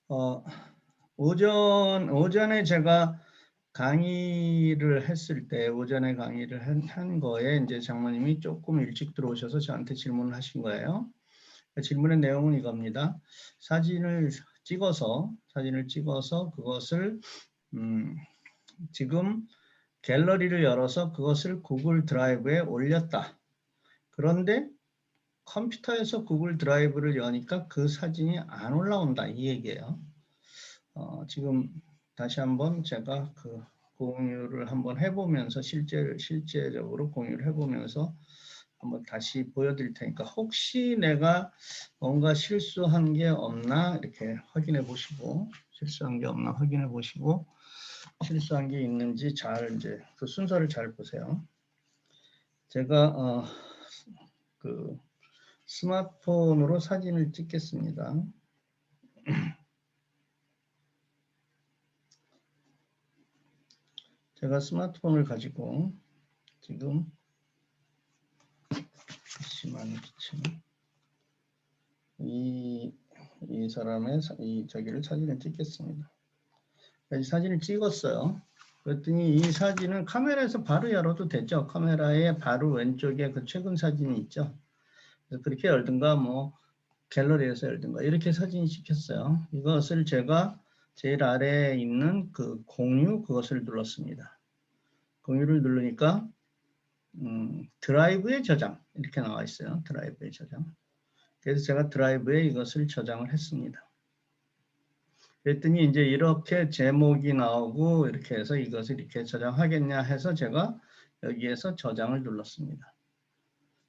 어, 오전에 제가 강의를 했을 때, 오전에 강의를 한 거에 이제 장모님이 조금 일찍 들어오셔서 저한테 질문을 하신 거예요. 질문의 내용은 이겁니다. 사진을 찍어서 그것을 지금 갤러리를 열어서 그것을 구글 드라이브에 올렸다. 그런데 컴퓨터에서 구글 드라이브를 여니까 그 사진이 안 올라온다. 이 얘기예요. 지금 다시 한번 제가 그 공유를 한번 해보면서 실제적으로 공유를 해보면서 한번 다시 보여드릴 테니까 혹시 내가 뭔가 실수한 게 없나 이렇게 확인해 보시고 실수한 게 없나 확인해 보시고 실수한 게 있는지 잘 이제 그 순서를 잘 보세요. 제가 그 스마트폰으로 사진을 찍겠습니다. 제가 스마트폰을 가지고 지금 심한 기침 이 사람의 저기를 사진을 찍겠습니다. 이 사진을 찍었어요. 그랬더니 이 사진은 카메라에서 바로 열어도 되죠. 카메라의 바로 왼쪽에 그 최근 사진이 있죠. 그래서 그렇게 열든가 뭐 갤러리에서 열든가 이렇게 사진이 찍혔어요. 이것을 제가 제일 아래에 있는 그 공유 그것을 눌렀습니다. 공유를 누르니까 드라이브에 저장 이렇게 나와 있어요. 드라이브에 저장. 그래서 제가 드라이브에 이것을 저장을 했습니다. 그랬더니 이제 이렇게 제목이 나오고 이렇게 해서 이것을 이렇게 저장하겠냐 해서 제가 여기에서 저장을 눌렀습니다.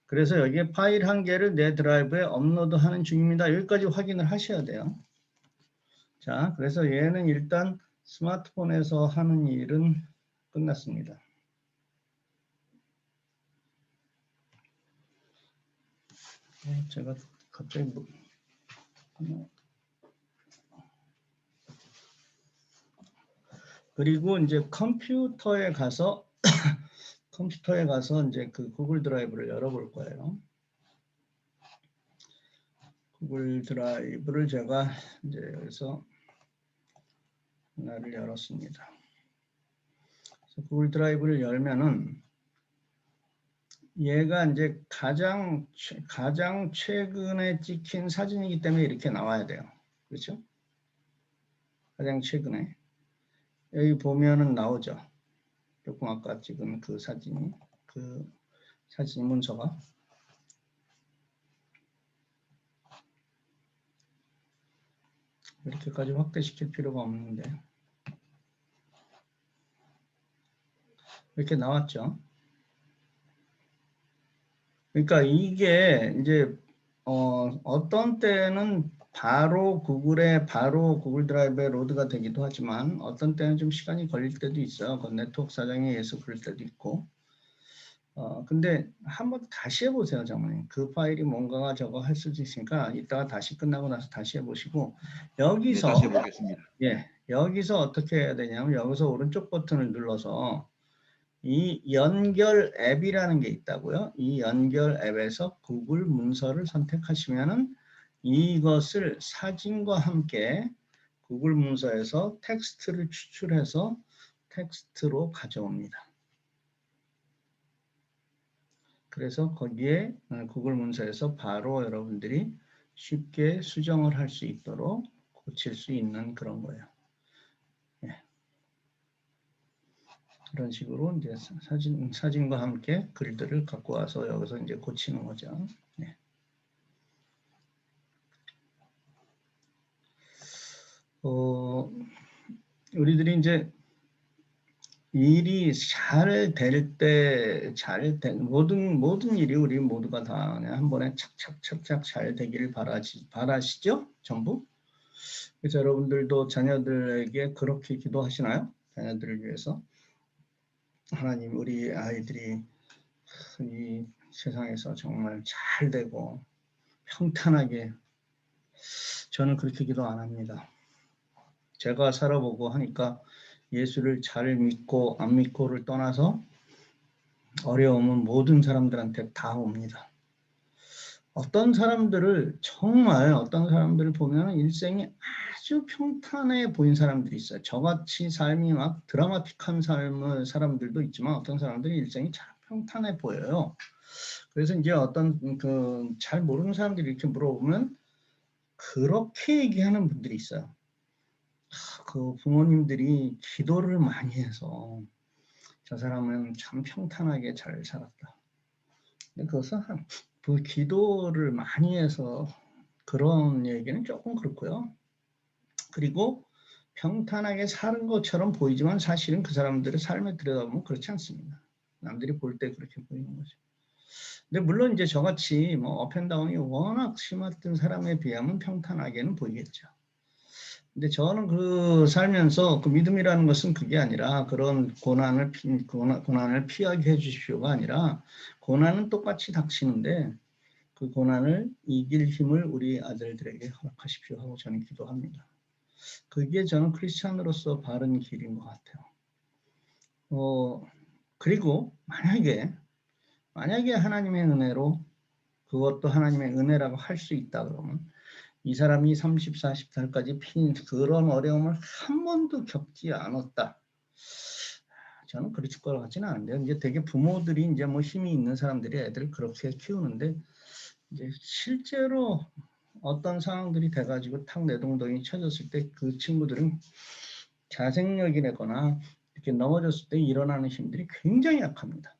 그래서 여기에 파일 한 개를 내 드라이브에 업로드하는 중입니다. 여기까지 확인을 하셔야 돼요. 자, 그래서 얘는 일단 스마트폰에서 하는 일은 끝났습니다. 제가 갑자기 그리고 이제 컴퓨터에 가서 이제 그 구글 드라이브를 열어볼 거예요. 구글 드라이브를 제가 이제 여기서 하나를 열었습니다. 그래서 구글 드라이브를 열면은 얘가 이제 가장 최근에 찍힌 사진이기 때문에 이렇게 나와야 돼요. 그렇죠? 가장 최근에 여기 보면은 나오죠. 조금 아까 찍은 그 사진 문서가 이렇게까지 확대시킬 필요가 없는데 이렇게 나왔죠. 그러니까 이게 이제 어떤 때는 바로 구글 드라이브에 로드가 되기도 하지만 어떤 때는 좀 시간이 걸릴 때도 있어요. 그 네트워크 사정에 의해서 그럴 때도 있고. 근데 한번 다시 해보세요, 장모님. 그 파일이 뭔가가 저거 할 수도 있으니까 이따가 다시 끝나고 나서 다시 해보시고 여기서 다시 해보겠습니다. 여기서 어떻게 해야 되냐면 여기서 오른쪽 버튼을 눌러서 이 연결 앱이라는 게 있다고요. 이 연결 앱에서 구글 문서를 선택하시면은 이것을 사진과 함께 구글 문서에서 텍스트를 추출해서 텍스트로 가져옵니다. 그래서 거기에 구글 문서에서 바로 여러분들이 쉽게 수정을 할 수 있도록 고칠 수 있는 그런 거예요. 이런 식으로 이제 사진과 함께 글들을 갖고 와서 여기서 이제 고치는 거죠. 네. 우리들이 이제 일이 모든 일이 우리 모두가 다 한 번에 착착착착 잘 되기를 바라시죠? 전부? 그래서 여러분들도 자녀들에게 그렇게 기도하시나요? 자녀들을 위해서. 하나님, 우리 아이들이 이 세상에서 정말 잘 되고 평탄하게, 저는 그렇게 기도 안 합니다. 제가 살아보고 하니까 예수를 잘 믿고 안 믿고를 떠나서 어려움은 모든 사람들한테 다 옵니다. 어떤 사람들을 정말 어떤 사람들을 보면 일생이 아주 평탄해 보인 사람들이 있어요. 저같이 삶이 막 드라마틱한 삶을 사람들도 있지만 어떤 사람들이 일생이 참 평탄해 보여요. 그래서 이제 어떤 그 잘 모르는 사람들이 이렇게 물어보면 그렇게 얘기하는 분들이 있어요. 그 부모님들이 기도를 많이 해서 저 사람은 참 평탄하게 잘 살았다. 그것은 그 기도를 많이 해서 그런 얘기는 조금 그렇고요. 그리고 평탄하게 사는 것처럼 보이지만 사실은 그 사람들의 삶에 들여다보면 그렇지 않습니다. 남들이 볼 때 그렇게 보이는 거죠. 근데 물론 이제 저같이 뭐 업앤다운이 워낙 심했던 사람에 비하면 평탄하게는 보이겠죠. 근데 저는 그 살면서 그 믿음이라는 것은 그게 아니라 그런 고난을 피하게 해주십시오가 아니라 고난은 똑같이 닥치는데 그 고난을 이길 힘을 우리 아들들에게 허락하십시오 하고 저는 기도합니다. 그게 저는 크리스찬으로서 바른 길인 것 같아요. 그리고 만약에 하나님의 은혜로 그것도 하나님의 은혜라고 할 수 있다 그러면 이 사람이 30, 40살까지 핀 그런 어려움을 한 번도 겪지 않았다. 저는 그랬을 것 같지는 않은데요. 이제 되게 부모들이 이제 뭐 힘이 있는 사람들이 애들을 그렇게 키우는데 이제 실제로 어떤 상황들이 돼가지고 탁 내동댕이 쳐졌을 때 그 친구들은 자생력이 되거나 이렇게 넘어졌을 때 일어나는 힘들이 굉장히 약합니다.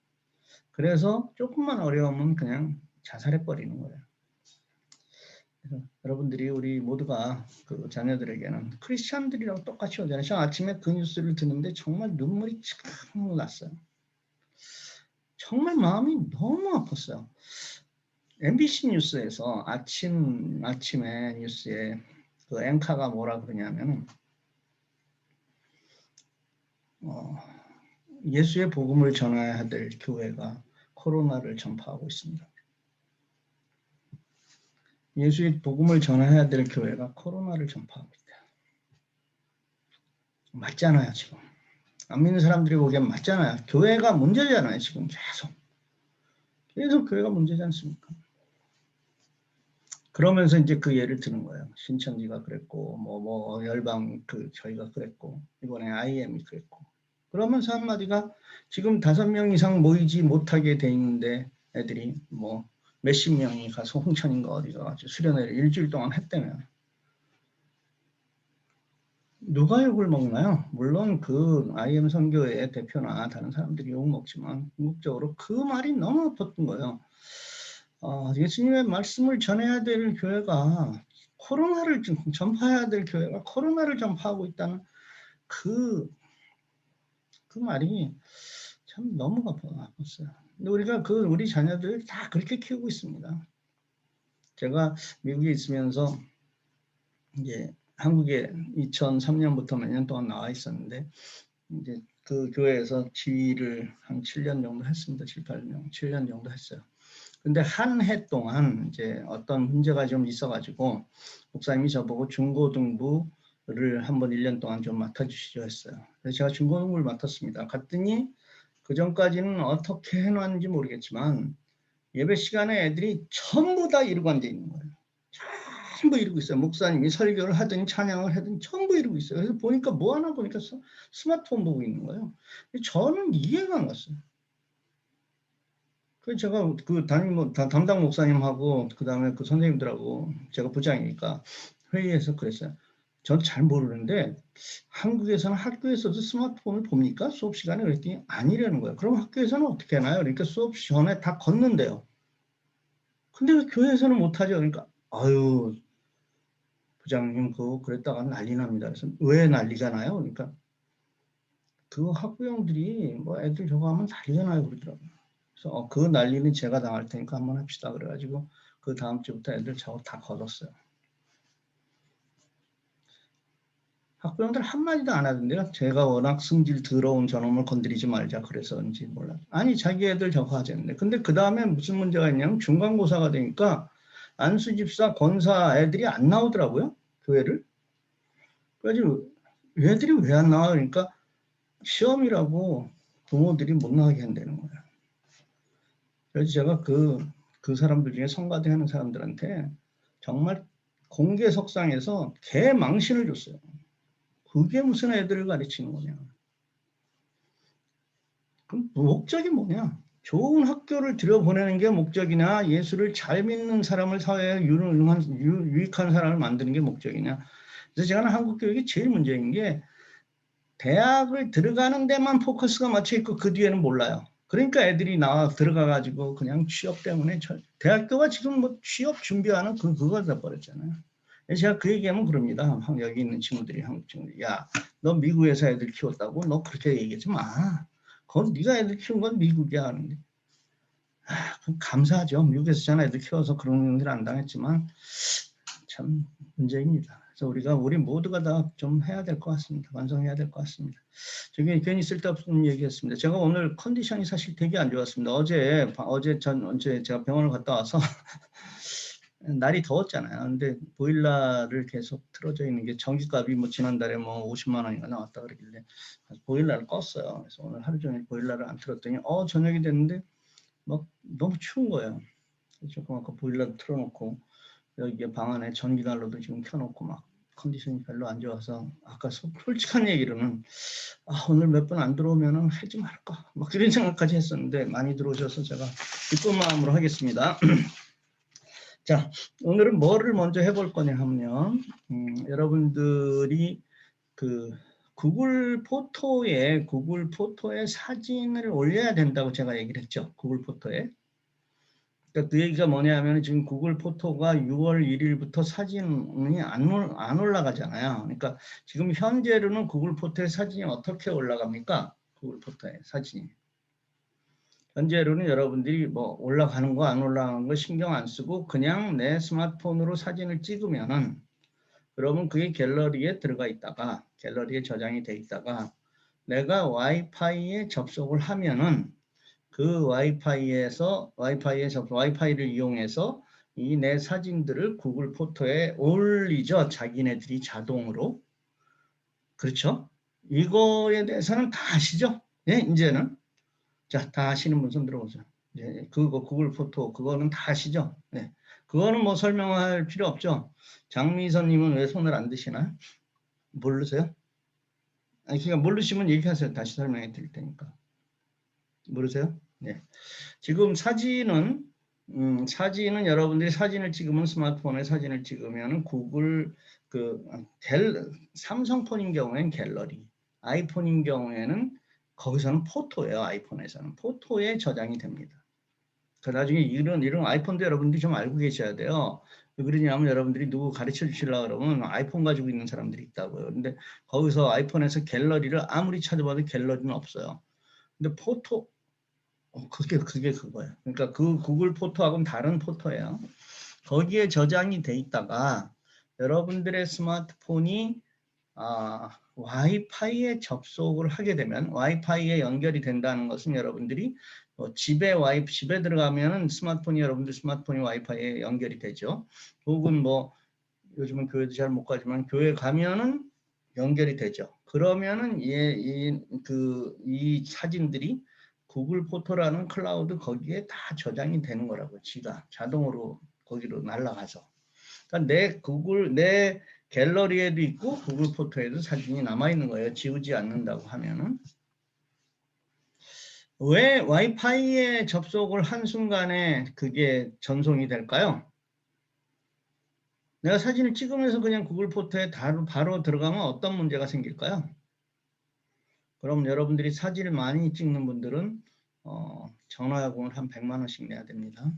그래서 조금만 어려우면 그냥 자살해버리는 거예요. 여러분들이 우리 모두가 그 자녀들에게는 크리스찬들이랑 똑같이 오잖아요. 저 아침에 그 뉴스를 듣는데 정말 눈물이 참 났어요. 정말 마음이 너무 아팠어요. MBC 뉴스에서 아침에 뉴스에 그 앵커가 뭐라 그러냐면 예수의 복음을 전해야 될 교회가 코로나를 전파하고 있습니다. 예수의 복음을 전해야 될 교회가 코로나를 전파하고 있다. 맞잖아요, 지금. 안 믿는 사람들이 보기엔 맞잖아요. 교회가 문제잖아요, 지금 계속 교회가 문제지 않습니까? 그러면서 이제 그 예를 드는 거예요. 신천지가 그랬고, 열방 저희가 그랬고, 이번에 IM이 그랬고. 그러면서 한마디가 지금 5명 이상 모이지 못하게 돼 있는데 애들이 뭐 몇십 명이 가서 홍천인가 어디가 가지고 수련회를 일주일 동안 했다며. 누가 욕을 먹나요? 물론 그 IM 선교의 대표나 다른 사람들이 욕 먹지만 궁극적으로 그 말이 너무 아팠던 거예요. 예수님의 말씀을 전해야 될 교회가 코로나를 전파해야 될 교회가 코로나를 전파하고 있다는 그 말이 참 너무 아팠어요. 근데 우리가 우리 자녀들 다 그렇게 키우고 있습니다. 제가 미국에 있으면서 이제 한국에 2003년부터 몇 년 동안 나와 있었는데 이제 그 교회에서 지휘를 한 7년 정도 했습니다. 7년 정도 했어요. 근데 한 해 동안 이제 어떤 문제가 좀 있어가지고 목사님이 저보고 중고등부를 한번 1년 동안 좀 맡아주시죠 했어요. 그래서 제가 중고등부를 맡았습니다. 갔더니 그 전까지는 어떻게 해놨는지 모르겠지만 예배 시간에 애들이 전부 다 이러고 앉아 있는 거예요. 전부 이러고 있어요. 목사님이 설교를 하든 찬양을 하든 전부 이러고 있어요. 그래서 보니까 뭐 하나 보니까 스마트폰 보고 있는 거예요. 저는 이해가 안 갔어요. 그래서 제가 그 담당 목사님하고 그 다음에 그 선생님들하고 제가 부장이니까 회의에서 그랬어요. 전 잘 모르는데 한국에서는 학교에서도 스마트폰을 봅니까? 수업 시간에 그랬더니 아니라는 거예요. 그럼 학교에서는 어떻게 하나요? 그러니까 수업 전에 다 걷는데요. 근데 왜 교회에서는 못하죠? 그러니까 아유 부장님 그거 그랬다가 난리 납니다. 그래서 왜 난리가 나요? 그러니까 그 학부형들이 뭐 애들 저거 하면 난리가 나요 그러더라고요. 그래서 그 난리는 제가 당할 테니까 한번 합시다 그래가지고 그 다음 주부터 애들 저거 다 걷었어요. 학부형들 한마디도 안 하던데요. 제가 워낙 성질 더러운 저놈을 건드리지 말자 그래서인지 몰라요. 아니 자기 애들 저거 하자는데 근데 그 다음에 무슨 문제가 있냐면 중간고사가 되니까 안수집사 권사 애들이 안 나오더라고요. 교회를. 그래가지고 얘들이 왜 안 나와? 그러니까 시험이라고 부모들이 못 나가게 한다는 거예요. 그래서 제가 그 그 사람들 중에 성가대 하는 사람들한테 정말 공개석상에서 개망신을 줬어요. 그게 무슨 애들을 가르치는 거냐. 그럼 목적이 뭐냐. 좋은 학교를 들여보내는 게 목적이냐, 예수를 잘 믿는 사람을 사회에 유익한 사람을 만드는 게 목적이냐. 그래서 제가 한국 교육이 제일 문제인 게 대학을 들어가는 데만 포커스가 맞춰 있고 그 뒤에는 몰라요. 그러니까 애들이 나와 들어가가지고 그냥 취업 때문에 대학교가 지금 뭐 취업 준비하는 그거 돼 버렸잖아요. 제가 그 얘기하면 그럽니다. 여기 있는 친구들이, 한국 친구들이. 야, 너 미국에서 애들 키웠다고? 너 그렇게 얘기하지 마. 그건 네가 애들 키운 건 미국이야 하는데. 감사하죠. 미국에서 저는 애들 키워서 그런 일을 안 당했지만 참 문제입니다. 그래서 우리 모두가 다 좀 해야 될 것 같습니다. 완성해야 될 것 같습니다. 저기 괜히 쓸데없는 얘기했습니다. 제가 오늘 컨디션이 사실 되게 안 좋았습니다. 어제 제가 병원을 갔다 와서 날이 더웠잖아요. 근데 보일러를 계속 틀어져 있는 게 전기값이 뭐 지난달에 뭐 50만 원인가 나왔다 그러길래 보일러를 껐어요. 그래서 오늘 하루 종일 보일러를 안 틀었더니 저녁이 됐는데 막 너무 추운 거예요. 조금 아까 보일러 틀어놓고 여기 방 안에 전기난로도 지금 켜놓고 막 컨디션이 별로 안 좋아서 아까 솔직한 얘기로는 오늘 몇 번 안 들어오면은 하지 말까 막 그런 생각까지 했었는데 많이 들어오셔서 제가 기쁜 마음으로 하겠습니다. 자, 오늘은 뭐를 먼저 해볼 거냐 하면 여러분들이 그 구글 포토에 사진을 올려야 된다고 제가 얘기를 했죠. 구글 포토에. 그러니까 그 얘기가 뭐냐 하면 지금 구글 포토가 6월 1일부터 사진이 안 올라가잖아요. 그러니까 지금 현재로는 구글 포토에 사진이 어떻게 올라갑니까? 구글 포토에 사진이. 현재로는 여러분들이 뭐 올라가는 거 안 올라가는 거 신경 안 쓰고 그냥 내 스마트폰으로 사진을 찍으면은 그러면 그게 갤러리에 들어가 있다가 갤러리에 저장이 돼 있다가 내가 와이파이에 접속을 하면은 그 와이파이를 이용해서 이 내 사진들을 구글 포토에 올리죠. 자기네들이 자동으로. 그렇죠? 이거에 대해서는 다 아시죠? 네, 이제는. 자, 다 아시는 분 손 들어보세요. 네, 그거 구글 포토 그거는 다 아시죠? 네. 그거는 뭐 설명할 필요 없죠. 장미선님은 왜 손을 안 드시나요? 모르세요? 아니, 그러니까 모르시면 얘기하세요. 다시 설명해 드릴 테니까. 모르세요? 네. 지금 사진은 여러분들이 사진을 찍으면 스마트폰에 사진을 찍으면 구글 삼성폰인 경우에는 갤러리, 아이폰인 경우에는 거기서는 포토예요. 아이폰에서는 포토에 저장이 됩니다. 그 나중에 이런 아이폰도 여러분들이 좀 알고 계셔야 돼요. 왜 그러냐면 여러분들이 누구 가르쳐 주시려고 그러면 아이폰 가지고 있는 사람들이 있다고요. 근데 거기서 아이폰에서 갤러리를 아무리 찾아봐도 갤러리는 없어요. 근데 포토 그게 그거예요. 그러니까 그 구글 포토하고는 다른 포토예요. 거기에 저장이 돼 있다가 여러분들의 스마트폰이 와이파이에 접속을 하게 되면 와이파이에 연결이 된다는 것은 여러분들이 집에 들어가면은 여러분들 스마트폰이 와이파이에 연결이 되죠. 혹은 뭐 요즘은 교회도 잘 못 가지만 교회 가면은 연결이 되죠. 그러면은 이 사진들이 구글 포토라는 클라우드 거기에 다 저장이 되는 거라고. 지가 자동으로 거기로 날아가서. 그러니까 내 갤러리에도 있고 구글 포토에도 사진이 남아 있는 거예요. 지우지 않는다고 하면은. 왜 와이파이에 접속을 한 순간에 그게 전송이 될까요? 내가 사진을 찍으면서 그냥 구글 포토에 바로 들어가면 어떤 문제가 생길까요? 그럼 여러분들이 사진을 많이 찍는 분들은 전화요금을 한 100만 원씩 내야 됩니다.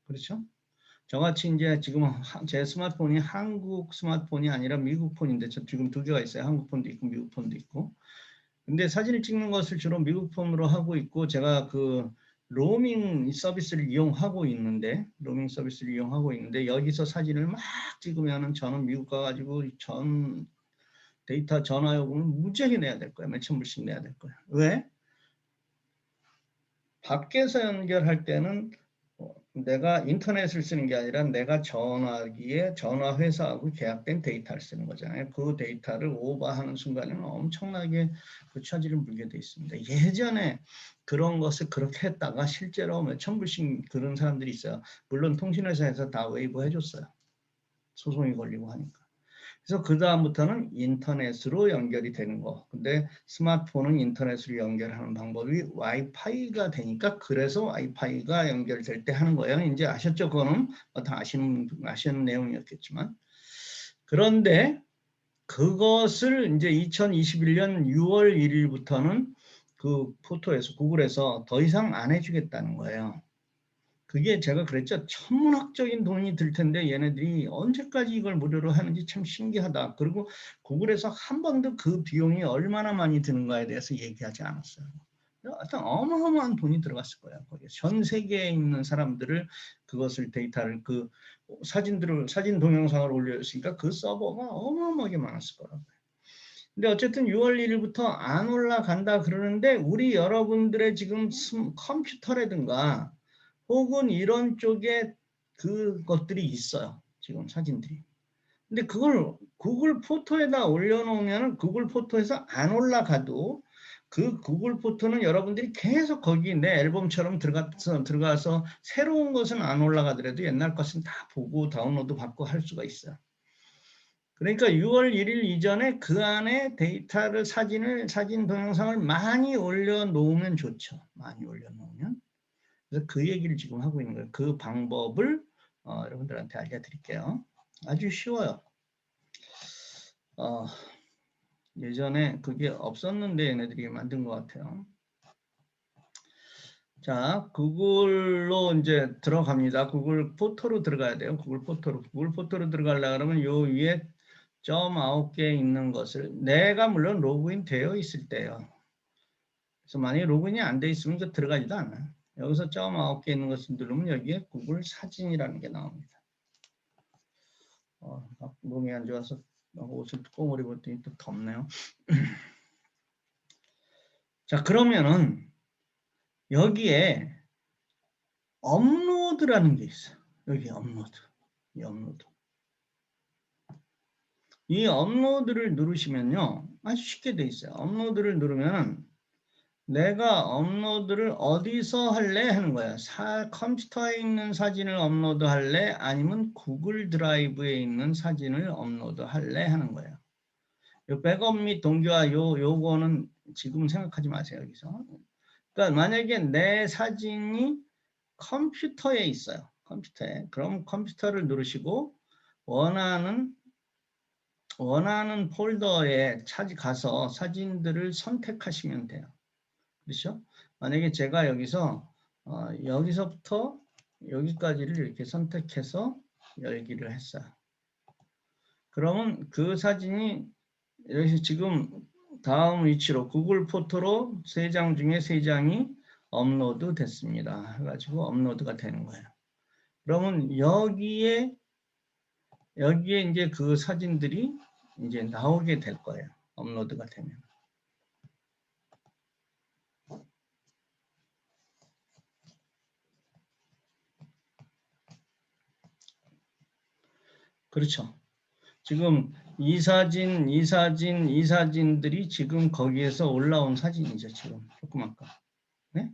그렇죠? 저같이 이제 지금 제 스마트폰이 한국 스마트폰이 아니라 미국 폰인데 저 지금 두 개가 있어요. 한국 폰도 있고 미국 폰도 있고. 근데 사진을 찍는 것을 주로 미국 폰으로 하고 있고 제가 그 로밍 서비스를 이용하고 있는데 여기서 사진을 막 찍으면은 저는 미국 가가지고 데이터 전화요금을 무지하게 내야 될 거예요. 몇천 불씩 내야 될 거예요. 왜? 밖에서 연결할 때는 내가 인터넷을 쓰는 게 아니라 내가 전화기에 전화 회사하고 계약된 데이터를 쓰는 거잖아요. 그 데이터를 오버하는 순간에는 엄청나게 그 차질을 물게 돼 있습니다. 예전에 그런 것을 그렇게 했다가 실제로 몇천 불씩 그런 사람들이 있어요. 물론 통신회사에서 다 웨이브 해줬어요. 소송이 걸리고 하니까. 그래서 그 다음부터는 인터넷으로 연결이 되는 거. 근데 스마트폰은 인터넷으로 연결하는 방법이 와이파이가 되니까 그래서 와이파이가 연결될 때 하는 거예요. 이제 아셨죠? 그거는 다 아시는 내용이었겠지만. 그런데 그것을 이제 2021년 6월 1일부터는 그 포토에서 구글에서 더 이상 안 해주겠다는 거예요. 그게 제가 그랬죠. 천문학적인 돈이 들 텐데 얘네들이 언제까지 이걸 무료로 하는지 참 신기하다. 그리고 구글에서 한 번도 그 비용이 얼마나 많이 드는가에 대해서 얘기하지 않았어요. 하여튼 어마어마한 돈이 들어갔을 거예요. 거기에 전 세계에 있는 사람들을 그것을 데이터를 그 사진 동영상을 올려줬으니까 그 서버가 어마어마하게 많았을 거라고요. 근데 어쨌든 6월 1일부터 안 올라간다 그러는데 우리 여러분들의 지금 컴퓨터라든가 혹은 이런 쪽에 그것들이 있어요. 지금 사진들이. 근데 그걸 구글 포토에다 올려놓으면 구글 포토에서 안 올라가도 그 구글 포토는 여러분들이 계속 거기 내 앨범처럼 들어가서 새로운 것은 안 올라가더라도 옛날 것은 다 보고 다운로드 받고 할 수가 있어요. 그러니까 6월 1일 이전에 그 안에 데이터를 사진 동영상을 많이 올려놓으면 좋죠. 많이 올려놓으면. 그래서 그 얘기를 지금 하고 있는 거예요. 그 방법을 여러분들한테 알려드릴게요. 아주 쉬워요. 예전에 그게 없었는데 얘네들이 만든 것 같아요. 자, 구글로 이제 들어갑니다. 구글 포토로 들어가야 돼요. 구글 포토로 들어가려고 그러면 요 위에 점 9개 있는 것을 내가 물론 로그인 되어 있을 때요. 그래서 만약에 로그인이 안 돼 있으면 그 들어가지도 않아요. 여기서 점 9개 있는 것을 누르면 여기에 구글 사진이라는 게 나옵니다. 몸이 안 좋아서 옷을 뚜껑을 입었더니 또 덥네요. 자, 그러면은 여기에 업로드라는 게 있어요. 여기 업로드. 이 업로드. 이 업로드를 누르시면요. 아주 쉽게 돼 있어요. 업로드를 누르면 내가 업로드를 어디서 할래 하는 거야. 컴퓨터에 있는 사진을 업로드 할래? 아니면 구글 드라이브에 있는 사진을 업로드 할래? 하는 거예요. 요 백업 및 동기화 요거는 지금 생각하지 마세요. 여기서. 그러니까 만약에 내 사진이 컴퓨터에 있어요. 컴퓨터에. 그럼 컴퓨터를 누르시고 원하는 폴더에 가서 사진들을 선택하시면 돼요. 그렇죠? 만약에 제가 여기서부터 여기까지를 이렇게 선택해서 열기를 했어요. 그러면 그 사진이 여기서 지금 다음 위치로 구글 포토로 3장 중에 3장이 업로드 됐습니다. 해가지고 업로드가 되는 거예요. 그러면 여기에 이제 그 사진들이 이제 나오게 될 거예요. 업로드가 되면. 그렇죠. 지금 이 사진들이 지금 거기에서 올라온 사진이죠. 지금 조금 아까. 네?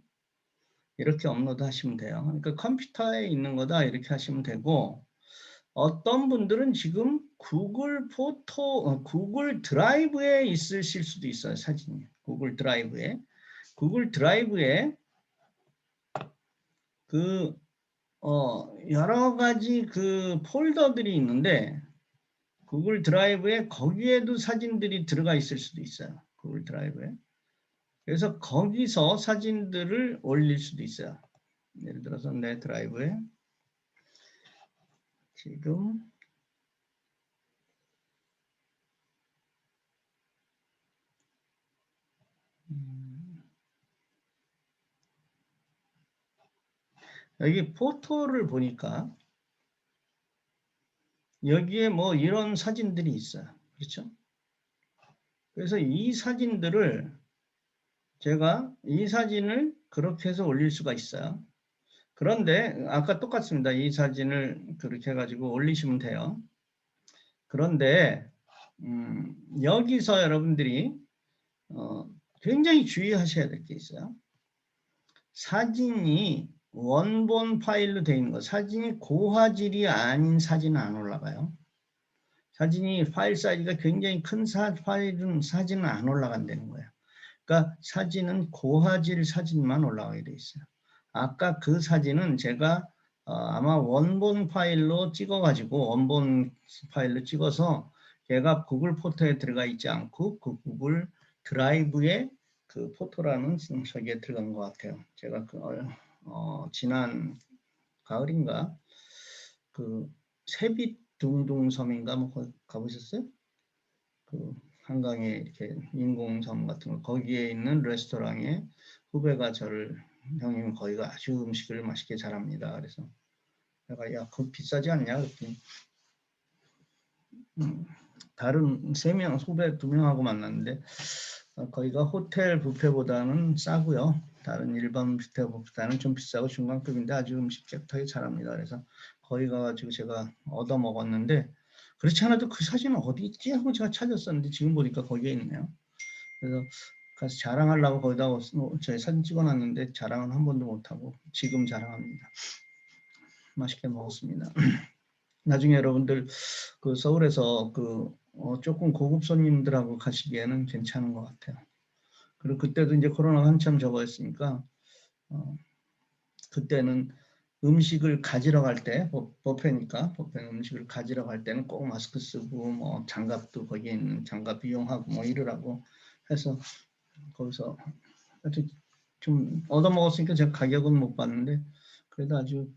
이렇게 업로드 하시면 돼요. 그러니까 컴퓨터에 있는 거다 이렇게 하시면 되고 어떤 분들은 지금 구글 드라이브에 있으실 수도 있어요. 사진이. 구글 드라이브에 그 여러 가지 그 폴더들이 있는데 구글 드라이브에 거기에도 사진들이 들어가 있을 수도 있어요. 구글 드라이브에. 그래서 거기서 사진들을 올릴 수도 있어요. 예를 들어서 내 드라이브에 지금 여기 포토를 보니까 여기에 뭐 이런 사진들이 있어요. 그렇죠? 그래서 이 사진을 그렇게 해서 올릴 수가 있어요. 그런데 아까 똑같습니다. 이 사진을 그렇게 해가지고 올리시면 돼요. 그런데 여기서 여러분들이 굉장히 주의하셔야 될 게 있어요. 사진이 원본 파일로 되어 있는 거, 사진이 고화질이 아닌 사진은 안 올라가요. 사진이 파일 사이즈가 굉장히 큰 파일은 사진은 안 올라간다는 거예요. 그러니까 사진은 고화질 사진만 올라가게 돼 있어요. 아까 그 사진은 제가 아마 원본 파일로 찍어가지고 원본 파일로 찍어서 걔가 구글 포토에 들어가 있지 않고 그 구글 드라이브에 그 포토라는 저기에 들어간 것 같아요. 제가 그 지난 가을인가 그 세빛둥둥섬인가 뭐 거기 가보셨어요? 그 한강에 이렇게 인공섬 같은 거 거기에 있는 레스토랑에 후배가 저를 형님 거기가 아주 음식을 맛있게 잘합니다. 그래서 내가 야 그거 비싸지 않냐 그랬더니 다른 3명 후배 2명하고 만났는데 거기가 호텔 뷔페보다는 싸고요. 다른 일반 뷔페보다는 좀 비싸고 중간급인데 아주 음식 깨끗하게 잘합니다. 그래서 거기 가가지고 제가 얻어 먹었는데 그렇지 않아도 그 사진은 어디 있지 하고 제가 찾았었는데 지금 보니까 거기에 있네요. 그래서 가서 자랑하려고 거기다 저희 사진 찍어놨는데 자랑은 한 번도 못하고 지금 자랑합니다. 맛있게 먹었습니다. 나중에 여러분들 그 서울에서 그 조금 고급 손님들하고 가시기에는 괜찮은 것 같아요. 그리고 그때도 이제 코로나가 한참 적었으니까 그때는 음식을 가지러 갈 때 뷔페니까 뷔페 음식을 가지러 갈 때는 꼭 마스크 쓰고 뭐 장갑도 거기에 있는 장갑 이용하고 뭐 이러라고 해서 거기서 좀 얻어먹었으니까 제가 가격은 못 봤는데 그래도 아주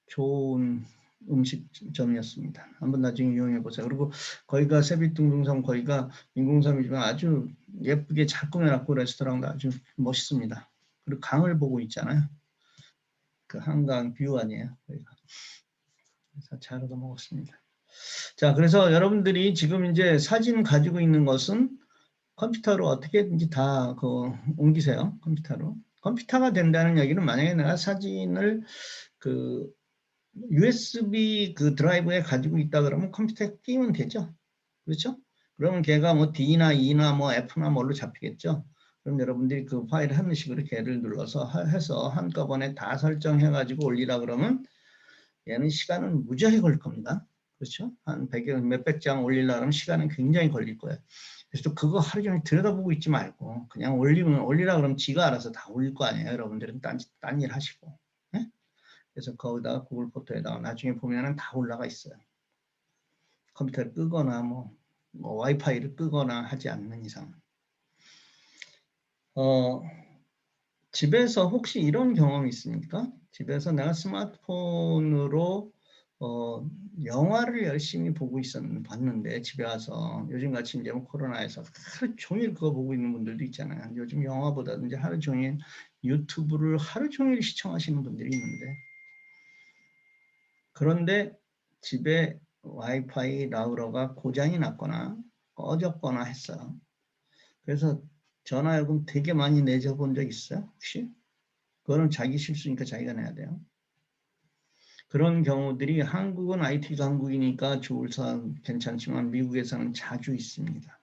좋은 음식점이었습니다. 한번 나중에 이용해 보세요. 그리고 거기가 세빛둥둥섬 거기가 인공섬이지만 아주 예쁘게 잘 꾸며놨고 레스토랑도 아주 멋있습니다. 그리고 강을 보고 있잖아요. 그 한강 뷰 아니에요. 거기가. 그래서 잘 얻어먹었습니다. 자, 그래서 여러분들이 지금 이제 사진 가지고 있는 것은 컴퓨터로 어떻게든지 다 옮기세요. 컴퓨터로. 컴퓨터가 된다는 얘기는 만약에 내가 사진을 그 USB 그 드라이브에 가지고 있다 그러면 컴퓨터에 끼우면 되죠. 그렇죠? 그러면 걔가 뭐 D나 E나 뭐 F나 뭘로 잡히겠죠. 그럼 여러분들이 그 파일 하는 식으로 걔를 눌러서 해서 한꺼번에 다 설정해가지고 올리라 그러면 얘는 시간은 무지하게 걸릴 겁니다. 그렇죠? 한 100여, 몇백 장 올리려고 하면 시간은 굉장히 걸릴 거예요. 그래서 또 그거 하루 종일 들여다보고 있지 말고 그냥 올리라 그러면 지가 알아서 다 올릴 거 아니에요. 여러분들은 딴 일 하시고. 네? 그래서 거기다가 구글 포토에다가 나중에 보면은 다 올라가 있어요. 컴퓨터를 끄거나 뭐 와이파이를 끄거나 하지 않는 이상. 집에서 혹시 이런 경험이 있습니까? 집에서 내가 스마트폰으로 영화를 열심히 봤는데 집에 와서 요즘같이 이제 코로나에서 하루 종일 그거 보고 있는 분들도 있잖아요. 요즘 영화보다도 이제 하루 종일 유튜브를 하루 종일 시청하시는 분들이 있는데 그런데 집에 와이파이 라우터가 고장이 났거나 꺼졌거나 했어요. 그래서 전화요금 되게 많이 내줘본 적 있어요? 혹시? 그거는 자기 실수니까 자기가 내야 돼요. 그런 경우들이 한국은 IT 강국이니까 좋을선 괜찮지만 미국에서는 자주 있습니다.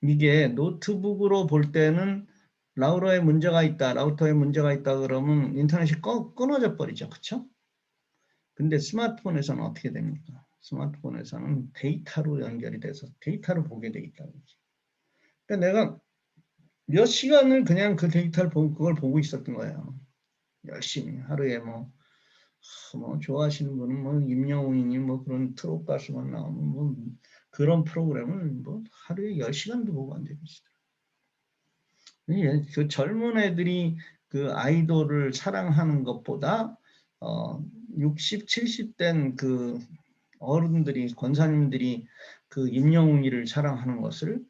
이게 노트북으로 볼 때는 라우터에 문제가 있다 그러면 인터넷이 끊어져 버리죠. 그렇죠? 근데 스마트폰에서는 어떻게 됩니까? 스마트폰에서는 데이터로 연결이 돼서 데이터로 보게 돼 있다는 거지. 그러니까 내가 몇 시간을 그냥 그 데이터를 그걸 보고 있었던 거예요. 열심히 하루에 뭐 좋아하시는 분은 뭐 임영웅이니 뭐 그런 트롯 가수만 나오면 뭐 그런 프로그램을 뭐 하루에 10시간도 보고 앉아계시더라고요. 그 젊은 애들이 그 아이돌을 사랑하는 것보다 60, 70된 그 어른들이 권사님들이 그 임영웅이를 사랑하는 것을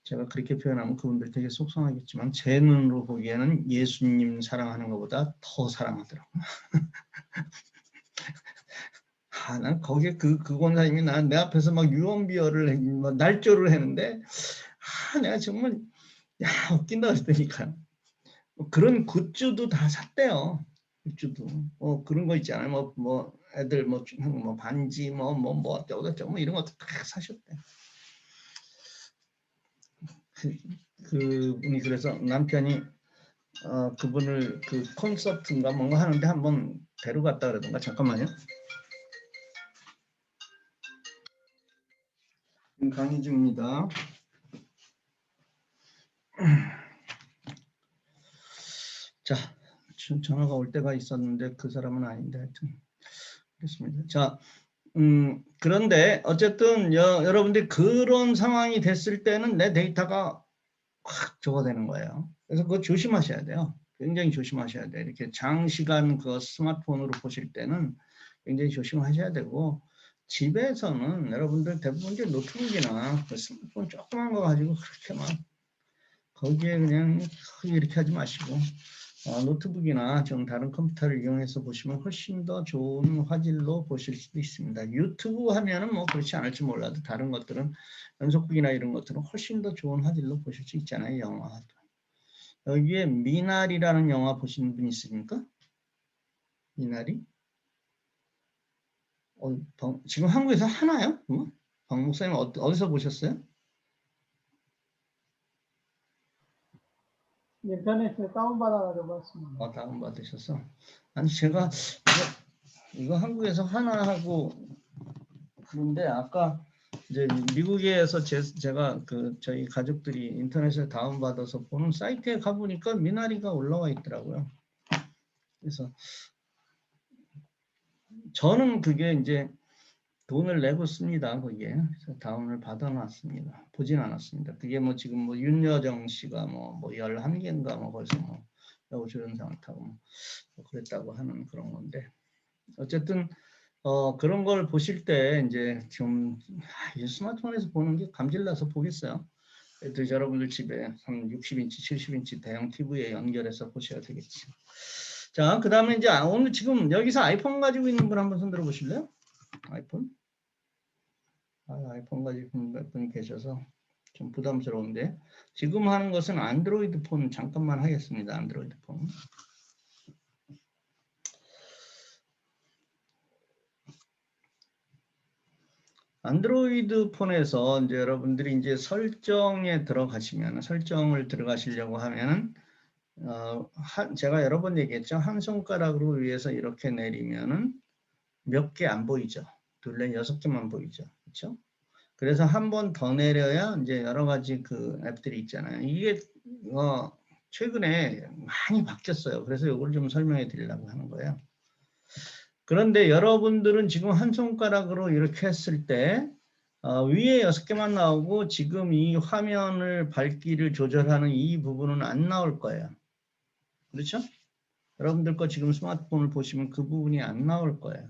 제가 그렇게 표현하면 그분들 되게 속상하겠지만 제 눈으로 보기에는 예수님 사랑하는 것보다 더 사랑하더라고요. 난 거기에 그 권사님이 내 앞에서 막 유언비어를 날조를 했는데 내가 정말 웃긴다 그랬더니까 그런 굿즈도 다 샀대요. 굿즈도 그런 거 있잖아요. 뭐 애들 뭐 반지 뭐 어쩌고 뭐 이런 것도 다 사셨대. 그분이 그래서 남편이 그분을 그 콘서트인가 뭔가 하는데 한번 데려갔다 그러던가. 잠깐만요. 강의 중입니다. 자, 전화가 올 때가 있었는데 그 사람은 아닌데 하여튼 그렇습니다. 자, 그런데 어쨌든 여러분들이 그런 상황이 됐을 때는 내 데이터가 확 적어되는 거예요. 그래서 그거 조심하셔야 돼요. 굉장히 조심하셔야 돼요. 이렇게 장시간 그 스마트폰으로 보실 때는 굉장히 조심하셔야 되고, 집에서는 여러분들 대부분 이제 노트북이나 그 스마트폰 조그만 거 가지고 그렇게 막 거기에 그냥 이렇게 하지 마시고, 노트북이나 좀 다른 컴퓨터를 이용해서 보시면 훨씬 더 좋은 화질로 보실 수도 있습니다. 유튜브 하면은 뭐 그렇지 않을지 몰라도 다른 것들은 연속극이나 이런 것들은 훨씬 더 좋은 화질로 보실 수 있잖아요. 영화도. 여기에 미나리라는 영화 보시는 분 있습니까? 미나리? 지금 한국에서 하나요? 박 목사님 어디서 보셨어요? 인터넷에 다운받아가지고 봤습니다. 다운받으셔서. 아니 제가 이거 한국에서 하나 하고 그런데 아까 이제 미국에서 제가 저희 가족들이 인터넷에 다운받아서 보는 사이트에 가보니까 미나리가 올라와 있더라고요. 그래서 저는 그게 이제 돈을 내고 씁니다. 거기에. 그래서 다운을 받아놨습니다. 보진 않았습니다. 그게 뭐 지금 뭐 윤여정 씨가 뭐 11개인가 뭐 벌써 뭐 여우조연상을 타고 뭐 그랬다고 하는 그런 건데. 어쨌든 그런 걸 보실 때 이제 좀 스마트폰에서 보는 게 감질나서 보겠어요. 그래도 여러분들 집에 한 60인치, 70인치 대형 TV에 연결해서 보셔야 되겠지. 자, 그 다음에 이제 오늘 지금 여기서 아이폰 가지고 있는 분 한번 손 들어 보실래요? 아이폰? 아이폰 가지고 몇 분 계셔서 좀 부담스러운데 지금 하는 것은 안드로이드 폰 잠깐만 하겠습니다. 안드로이드 폰. 안드로이드 폰에서 이제 여러분들이 이제 설정에 들어가시면 설정을 들어가시려고 하면은 제가 여러 번 얘기했죠. 한 손가락으로 위에서 이렇게 내리면은 몇 개 안 보이죠. 둘레 6개만 보이죠. 그렇죠? 그래서 한 번 더 내려야 이제 여러 가지 그 앱들이 있잖아요. 이게 최근에 많이 바뀌었어요. 그래서 이걸 좀 설명해 드리려고 하는 거예요. 그런데 여러분들은 지금 한 손가락으로 이렇게 했을 때 위에 6개만 나오고 지금 이 화면을 밝기를 조절하는 이 부분은 안 나올 거예요. 그렇죠? 여러분들 거 지금 스마트폰을 보시면 그 부분이 안 나올 거예요.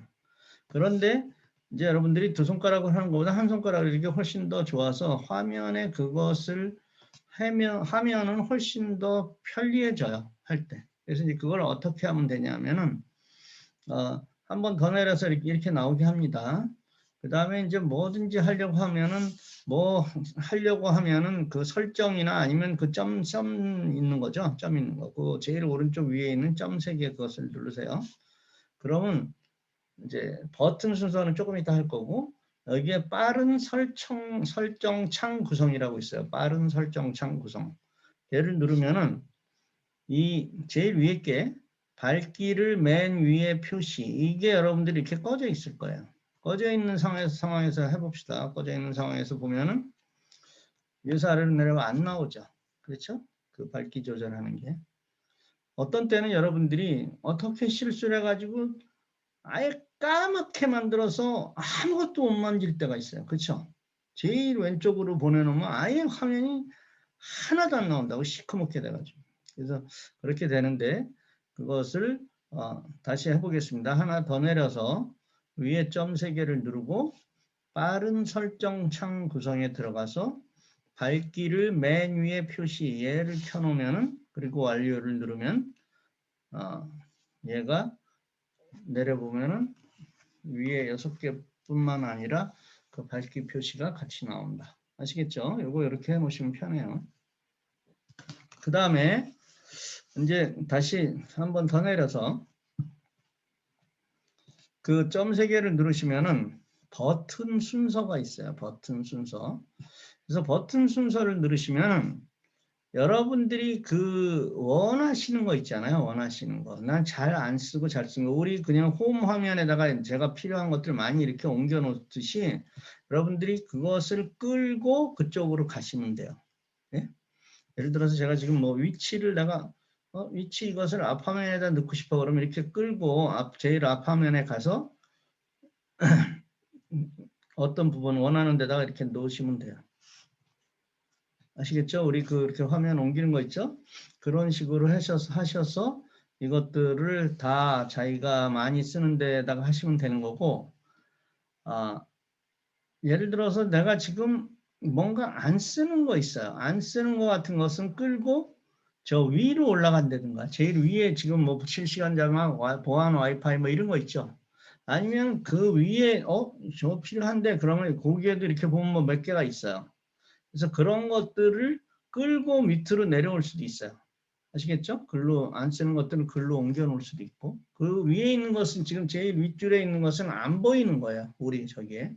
그런데 이제 여러분들이 두 손가락으로 하는 것보다 한 손가락으로 이게 훨씬 더 좋아서 화면에 그것을 하면은 훨씬 더 편리해져요. 할 때. 그래서 이제 그걸 어떻게 하면 되냐면은 한 번 더 내려서 이렇게 나오게 합니다. 그 다음에 이제 뭐든지 하려고 하면은 그 설정이나 아니면 그 점 있는 거죠. 점 있는 거. 그 제일 오른쪽 위에 있는 점 3개 그것을 누르세요. 그러면 이제 버튼 순서는 조금 이따 할 거고 여기에 빠른 설정 창 구성이라고 있어요. 빠른 설정 창 구성. 얘를 누르면은 이 제일 위에 게 밝기를 맨 위에 표시. 이게 여러분들이 이렇게 꺼져 있을 거예요. 꺼져 있는 상황에서 해봅시다. 꺼져 있는 상황에서 보면은 위에서 아래로 내려가 안 나오죠. 그렇죠? 그 밝기 조절하는 게. 어떤 때는 여러분들이 어떻게 실수를 해가지고 아예 까맣게 만들어서 아무것도 못 만질 때가 있어요. 그렇죠? 제일 왼쪽으로 보내놓으면 아예 화면이 하나도 안 나온다고 시커멓게 돼가지고. 그래서 그렇게 되는데 그것을 다시 해보겠습니다. 하나 더 내려서 위에 점 3개를 누르고 빠른 설정 창 구성에 들어가서 밝기를 맨 위에 표시 얘를 켜놓으면 그리고 완료를 누르면 얘가 내려보면은 위에 6개뿐만 아니라 그 밝기 표시가 같이 나온다. 아시겠죠? 이거 이렇게 해놓으시면 편해요. 그 다음에 이제 다시 한 번 더 내려서 그 점 3개를 누르시면은 버튼 순서가 있어요. 버튼 순서. 그래서 버튼 순서를 누르시면 여러분들이 그 원하시는 거 있잖아요. 원하시는 거. 난 잘 안 쓰고 잘 쓰는 거. 우리 그냥 홈 화면에다가 제가 필요한 것들 많이 이렇게 옮겨 놓듯이 여러분들이 그것을 끌고 그쪽으로 가시면 돼요. 예? 예를 들어서 제가 지금 뭐 위치를 내가 위치 이것을 앞 화면에다 넣고 싶어 그러면 이렇게 끌고 제일 앞 화면에 가서 어떤 부분 원하는 데다가 이렇게 놓으시면 돼요. 아시겠죠? 우리 이렇게 화면 옮기는 거 있죠? 그런 식으로 하셔서 이것들을 다 자기가 많이 쓰는 데다가 하시면 되는 거고, 예를 들어서 내가 지금 뭔가 안 쓰는 거 있어요. 안 쓰는 거 같은 것은 끌고 저 위로 올라간다든가, 제일 위에 지금 뭐 실시간 자막, 보안 와이파이 뭐 이런 거 있죠. 아니면 그 위에 저 필요한데 그러면 거기에도 이렇게 보면 뭐 몇 개가 있어요. 그래서 그런 것들을 끌고 밑으로 내려올 수도 있어요. 아시겠죠? 글로 안 쓰는 것들은 글로 옮겨 놓을 수도 있고, 그 위에 있는 것은 지금 제일 윗줄에 있는 것은 안 보이는 거예요. 우리 저기에.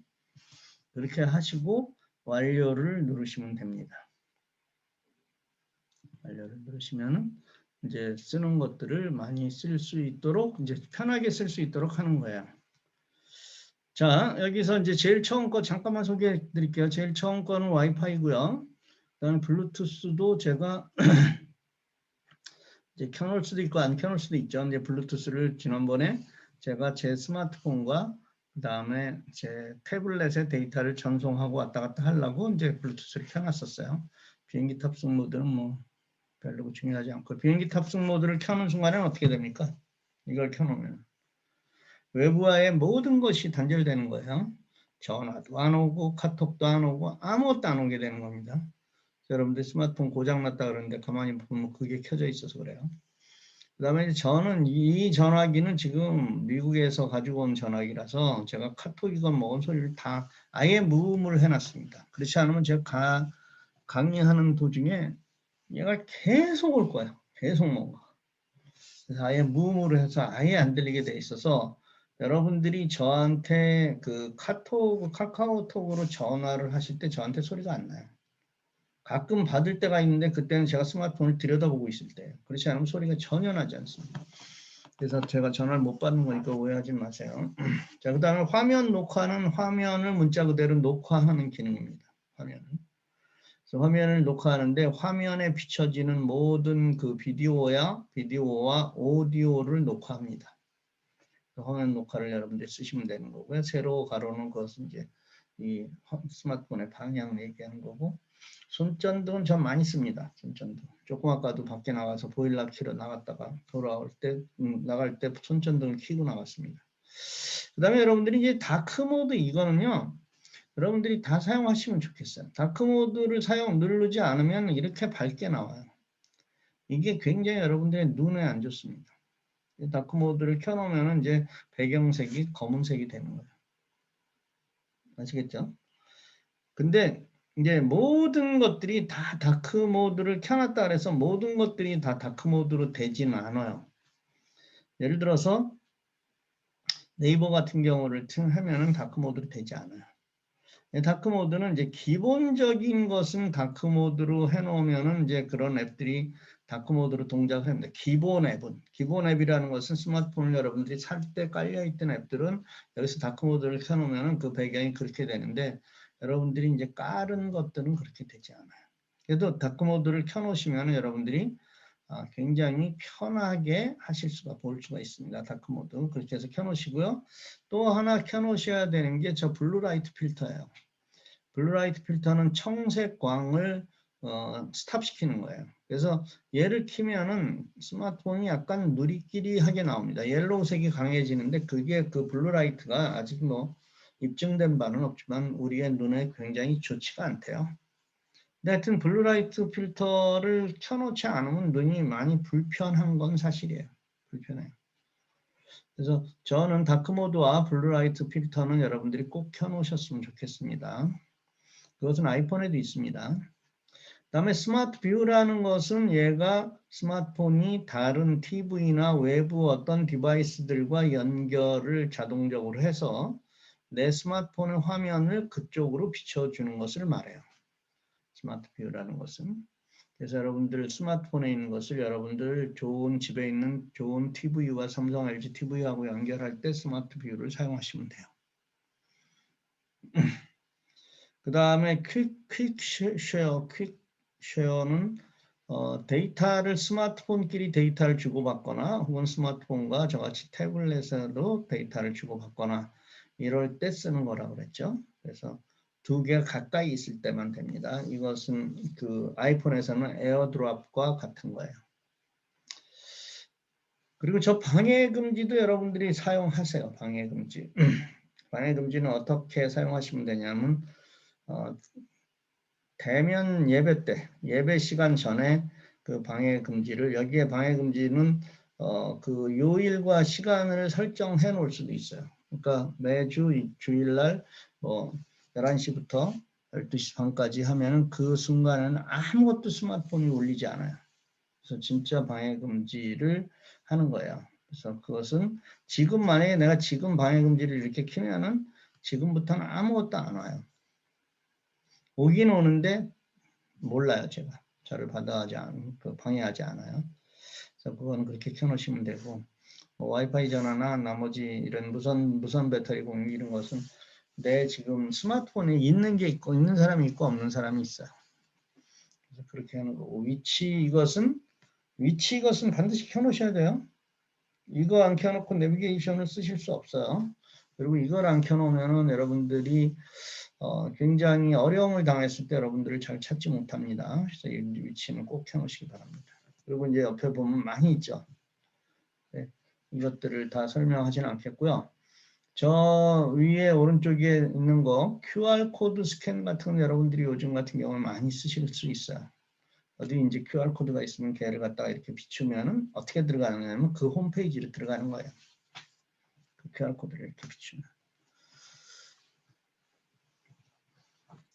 그렇게 하시고 완료를 누르시면 됩니다. 완료를 누르시면은 이제 쓰는 것들을 많이 쓸 수 있도록, 이제 편하게 쓸 수 있도록 하는 거예요. 자, 여기서 이제 제일 처음 거 잠깐만 소개해 드릴게요. 제일 처음 거는 와이파이고요. 그다음에 블루투스도 제가 이제 켜놓을 수도 있고 안 켜놓을 수도 있죠. 이제 블루투스를 지난번에 제가 제 스마트폰과 그다음에 제 태블릿에 데이터를 전송하고 왔다 갔다 하려고 이제 블루투스를 켜놨었어요. 비행기 탑승 모드는 뭐 별로 중요하지 않고, 비행기 탑승 모드를 켜는 순간에는 어떻게 됩니까? 이걸 켜놓으면 외부와의 모든 것이 단절되는 거예요. 전화도 안 오고 카톡도 안 오고 아무것도 안 오게 되는 겁니다. 여러분들 스마트폰 고장났다 그러는데 가만히 보면 그게 켜져 있어서 그래요. 그 다음에 저는 이 전화기는 지금 미국에서 가지고 온 전화기라서 제가 카톡이건 뭐건 소리를 다 아예 무음을 해놨습니다. 그렇지 않으면 제가 강의하는 도중에 얘가 계속 올 거예요. 계속 뭔가. 그래서 아예 무음으로 해서 아예 안 들리게 돼 있어서 여러분들이 저한테 그 카카오톡으로 전화를 하실 때 저한테 소리가 안 나요. 가끔 받을 때가 있는데 그때는 제가 스마트폰을 들여다보고 있을 때, 그렇지 않으면 소리가 전혀 나지 않습니다. 그래서 제가 전화를 못 받는 거니까 오해하지 마세요. 자, 그 다음에 화면 녹화는 화면을 문자 그대로 녹화하는 기능입니다. 화면은. 그래서 화면을 녹화하는데 화면에 비춰지는 모든 그 비디오와 오디오를 녹화합니다. 화면 녹화를 여러분들이 쓰시면 되는 거고요. 세로 가로는 그것은 이제 이 스마트폰의 방향 얘기하는 거고, 손전등은 전 많이 씁니다. 손전등. 조금 아까도 밖에 나가서 보일러 켜러 나갔다가 돌아올 때 나갈 때 손전등을 켜고 나갔습니다. 그 다음에 여러분들이 이제 다크 모드, 이거는요 여러분들이 다 사용하시면 좋겠어요. 다크 모드를 누르지 않으면 이렇게 밝게 나와요. 이게 굉장히 여러분들의 눈에 안 좋습니다. 다크 모드를 켜놓으면 이제 배경색이 검은색이 되는 거예요. 아시겠죠? 근데 이제 모든 것들이 다 다크 모드를 켜놨다 그래서 모든 것들이 다 다크 모드로 되지는 않아요. 예를 들어서 네이버 같은 경우를 하면은 다크 모드로 되지 않아요. 다크 모드는 이제 기본적인 것은 다크 모드로 해놓으면은 이제 그런 앱들이 다크 모드로 동작을 합니다. 기본 앱이라는 것은 스마트폰을 여러분들이 살 때 깔려있던 앱들은 여기서 다크 모드를 켜놓으면은 그 배경이 그렇게 되는데, 여러분들이 이제 깔은 것들은 그렇게 되지 않아요. 그래도 다크 모드를 켜놓으시면 여러분들이 굉장히 편하게 볼 수가 있습니다. 다크 모드. 그렇게 해서 켜놓으시고요. 또 하나 켜놓으셔야 되는 게 저 블루라이트 필터예요. 블루라이트 필터는 청색 광을 스탑시키는 거예요. 그래서 얘를 키면은 스마트폰이 약간 누리끼리하게 나옵니다. 옐로우색이 강해지는데 그게 그 블루라이트가 아직 뭐 입증된 바는 없지만 우리의 눈에 굉장히 좋지가 않대요. 근데 하여튼 블루라이트 필터를 켜놓지 않으면 눈이 많이 불편한 건 사실이에요. 불편해요. 그래서 저는 다크모드와 블루라이트 필터는 여러분들이 꼭 켜놓으셨으면 좋겠습니다. 그것은 아이폰에도 있습니다. 그다음에 스마트 뷰라는 것은 얘가 스마트폰이 다른 TV나 외부 어떤 디바이스들과 연결을 자동적으로 해서 내 스마트폰의 화면을 그쪽으로 비춰주는 것을 말해요. 스마트 뷰라는 것은. 그래서 여러분들 스마트폰에 있는 것을 여러분들 좋은 집에 있는 좋은 TV와 삼성 LG TV하고 연결할 때 스마트 뷰를 사용하시면 돼요. 그 다음에 퀵 쉐어는 데이터를 스마트폰끼리 데이터를 주고받거나 혹은 스마트폰과 저같이 태블릿에도 데이터를 주고받거나 이럴 때 쓰는 거라고 그랬죠. 그래서 두 개가 가까이 있을 때만 됩니다. 이것은 그 아이폰에서는 에어드롭과 같은 거예요. 그리고 저 방해금지도 여러분들이 사용하세요. 방해금지. 방해금지는 어떻게 사용하시면 되냐면 대면 예배 때, 예배 시간 전에 그 방해 금지를, 여기에 방해 금지는 그 요일과 시간을 설정해 놓을 수도 있어요. 그러니까 매주 주일날 11시부터 12시 반까지 하면은 그 순간에는 아무것도 스마트폰이 울리지 않아요. 그래서 진짜 방해 금지를 하는 거예요. 그래서 그것은 지금 만약에 내가 지금 방해 금지를 이렇게 키면은 지금부터는 아무것도 안 와요. 오긴 오는데 몰라요, 제가. 저를 방해하지 않아요. 그래서 그건 그렇게 켜놓으시면 되고, 와이파이 전화나 나머지 이런 무선 배터리 공유 이런 것은 내 지금 스마트폰에 있는 게 있고, 있는 사람이 있고, 없는 사람이 있어요. 그래서 그렇게 하는 거고, 위치 이것은 반드시 켜놓으셔야 돼요. 이거 안 켜놓고 내비게이션을 쓰실 수 없어요. 그리고 이걸 안 켜놓으면은 여러분들이 굉장히 어려움을 당했을 때 여러분들을 잘 찾지 못합니다. 그래서 이 위치는 꼭 켜놓으시기 바랍니다. 그리고 이제 옆에 보면 많이 있죠. 네, 이것들을 다 설명하지는 않겠고요. 저 위에 오른쪽에 있는 거 QR코드 스캔 같은 건 여러분들이 요즘 같은 경우는 많이 쓰실 수 있어요. 어디 이제 QR코드가 있으면 걔를 갖다가 이렇게 비추면은 어떻게 들어가느냐면 그 홈페이지로 들어가는 거예요. 그 QR코드를 이렇게 비추면.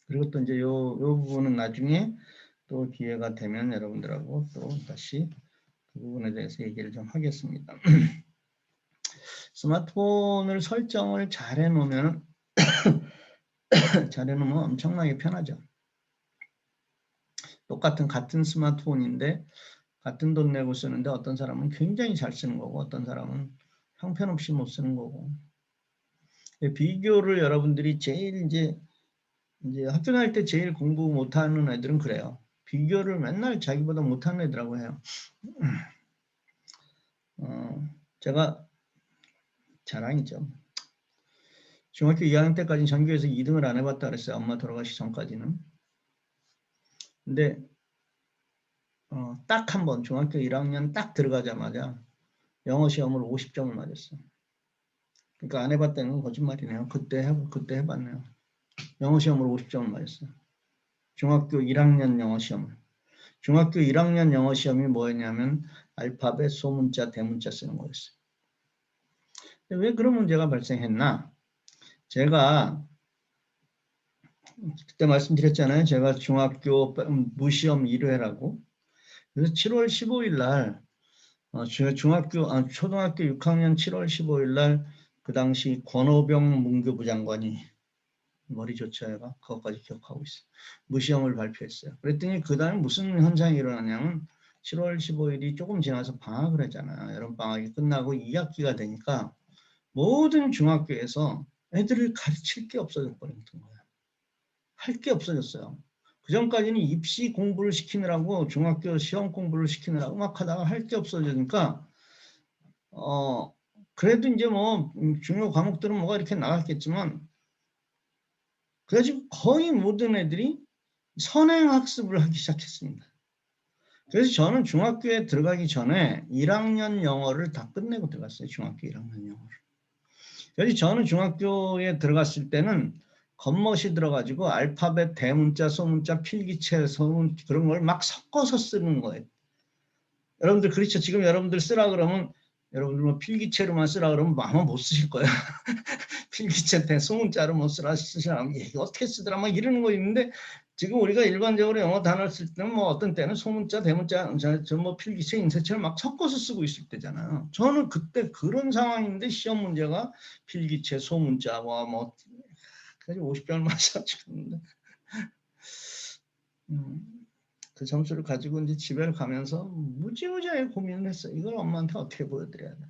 그리고 또 이제 요 부분은 나중에 또 기회가 되면 여러분들하고 또 다시 그 부분에 대해서 얘기를 좀 하겠습니다. 스마트폰을 설정을 잘 해놓으면 엄청나게 편하죠. 같은 스마트폰인데 같은 돈 내고 쓰는데 어떤 사람은 굉장히 잘 쓰는 거고 어떤 사람은 형편없이 못 쓰는 거고. 비교를 여러분들이 제일 이제 학교 다닐 때 제일 공부 못하는 애들은 그래요. 비교를 맨날 자기보다 못하는 애들하고 해요. 제가 자랑이죠. 중학교 2학년 때까지는 전교에서 2등을 안 해봤다 그랬어요. 엄마 돌아가시기 전까지는. 근데 딱 한 번 중학교 1학년 딱 들어가자마자 영어 시험을 50점을 맞았어요. 그러니까 안 해봤다는 건 거짓말이네요. 그때 해봤네요. 영어 시험을 50점을 맞았어요. 중학교 1학년 영어 시험을. 중학교 1학년 영어 시험이 뭐였냐면 알파벳, 소문자, 대문자 쓰는 거였어요. 왜 그런 문제가 발생했나? 제가 그때 말씀드렸잖아요. 제가 중학교 무시험 1회라고. 그래서 7월 15일 날 초등학교 6학년 7월 15일 날 그 당시 권오병 문교부 장관이 머리 좋죠, 얘가. 그것까지 기억하고 있어요. 무시험을 발표했어요. 그랬더니 그 다음에 무슨 현상이 일어나냐면 7월 15일이 조금 지나서 방학을 하잖아요. 여름방학이 끝나고 2학기가 되니까 모든 중학교에서 애들을 가르칠 게 없어져 버린 거예요. 할 게 없어졌어요. 그 전까지는 입시 공부를 시키느라고 중학교 시험 공부를 시키느라고 막 하다가 할 게 없어지니까 그래도 이제 뭐 중요 과목들은 뭐가 이렇게 나갔겠지만 그래가지고 거의 모든 애들이 선행학습을 하기 시작했습니다. 그래서 저는 중학교에 들어가기 전에 1학년 영어를 다 끝내고 들어갔어요. 중학교 1학년 영어를. 그래서 저는 중학교에 들어갔을 때는 겉멋이 들어가지고 알파벳, 대문자, 소문자, 필기체, 소문 그런 걸 막 섞어서 쓰는 거예요. 여러분들 그렇죠. 지금 여러분들 쓰라 그러면 여러분들 뭐 필기체로만 쓰라 그러면 아마 못 쓰실 거예요. 필기체 대 소문자로 못 쓰시라면 이게 어떻게 쓰더라 막 이러는 거 있는데 지금 우리가 일반적으로 영어 단어를 쓸 때는 뭐 어떤 때는 소문자, 대문자, 뭐 필기체, 인쇄체를 막 섞어서 쓰고 있을 때잖아요. 저는 그때 그런 상황인데 시험 문제가 필기체, 소문자, 뭐 50점을 맞았는데 그 점수를 가지고 이제 집에 가면서 무지무지하게 고민을 했어요. 이걸 엄마한테 어떻게 보여드려야 되나.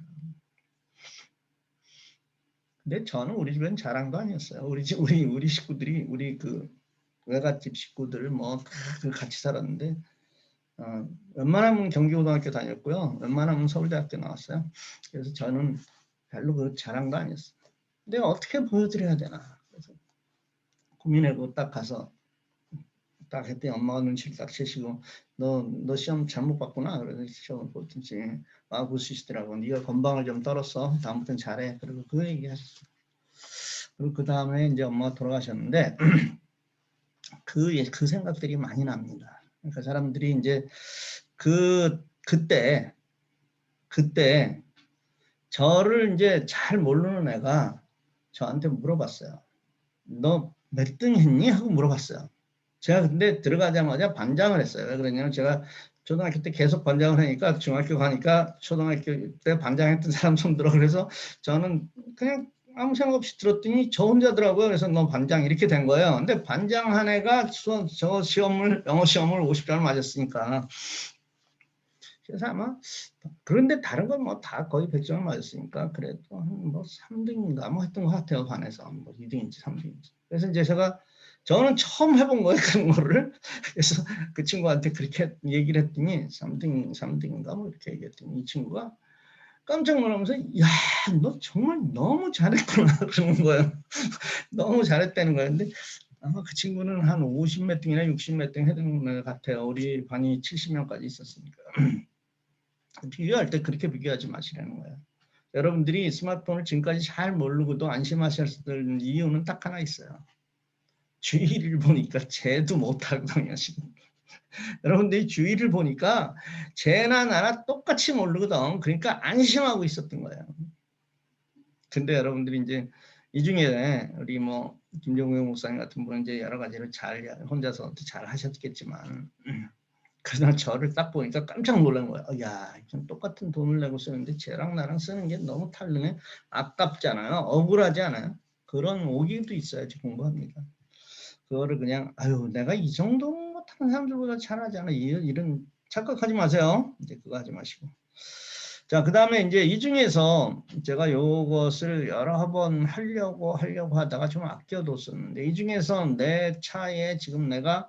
근데 저는 우리 집엔 잘한 거 아니었어요. 우리 식구들이 우리 그 외갓집 식구들 뭐 같이 살았는데 웬만하면 경기고등학교 다녔고요. 웬만하면 서울대학교 나왔어요. 그래서 저는 별로 그 잘한 거 아니었어요. 근데 어떻게 보여드려야 되나. 그래서 고민하고 딱 가서 딱 했더니 엄마가 눈치를 딱 채시고 너 시험 잘못 봤구나. 그래서 시험을 보든지 볼 수 있더라고. 네가 건방을 좀 떨었어. 다음부터는 잘해. 그리고 그 얘기 하셨어요. 그리고 그 다음에 이제 엄마가 돌아가셨는데 그 생각들이 많이 납니다. 그러니까 사람들이 이제 그때 저를 이제 잘 모르는 애가 저한테 물어봤어요. 너 몇 등 했니? 하고 물어봤어요. 제가 근데 들어가자마자 반장을 했어요. 왜 그러냐면 제가 초등학교 때 계속 반장을 하니까 중학교 가니까 초등학교 때 반장했던 사람 손 들어. 그래서 저는 그냥 아무 생각 없이 들었더니 저 혼자더라고요. 그래서 너 반장 이렇게 된 거예요. 근데 반장 한 애가 저 영어 시험을 50점을 맞았으니까. 그래서 아마 그런데 다른 건 뭐 다 거의 100점을 맞았으니까 그래도 뭐 3등인가 뭐 했던 것 같아요. 반에서 뭐 2등인지 3등인지. 그래서 이제 저는 처음 해본 거예요. 그런 거를. 그래서 그 친구한테 그렇게 얘기를 했더니 3등인가 뭐 이렇게 얘기했더니 이 친구가 깜짝 놀라면서 야, 너 정말 너무 잘했구나 그러는 거예요. 너무 잘했다는 거예요. 근데 아마 그 친구는 한 50 몇 등이나 60 몇 등 했던 것 같아요. 우리 반이 70명까지 있었으니까. 비교할 때 그렇게 비교하지 마시라는 거예요. 여러분들이 스마트폰을 지금까지 잘 모르고도 안심하셨을 이유는 딱 하나 있어요. 주의를 보니까 쟤도 못하거든요. 여러분들이 주의를 보니까 쟤나 나나 똑같이 모르거든. 그러니까 안심하고 있었던 거예요. 근데 여러분들이 이제 이 중에 우리 뭐 김정우 목사님 같은 분은 이제 여러 가지를 잘 혼자서 잘 하셨겠지만 그날 저를 딱 보니까 깜짝 놀란 거예요. 야, 똑같은 돈을 내고 쓰는데 쟤랑 나랑 쓰는 게 너무 다르네. 아깝잖아요. 억울하지 않아요? 그런 오기도 있어야지 공부합니다. 그거를 그냥 아유 내가 이 정도 못하는 사람들보다 잘하잖아. 이런 착각하지 마세요. 이제 그거 하지 마시고. 자, 그 다음에 이제 이 중에서 제가 요것을 여러 번 하려고 하다가 좀 아껴뒀었는데 이 중에서 내 차에 지금 내가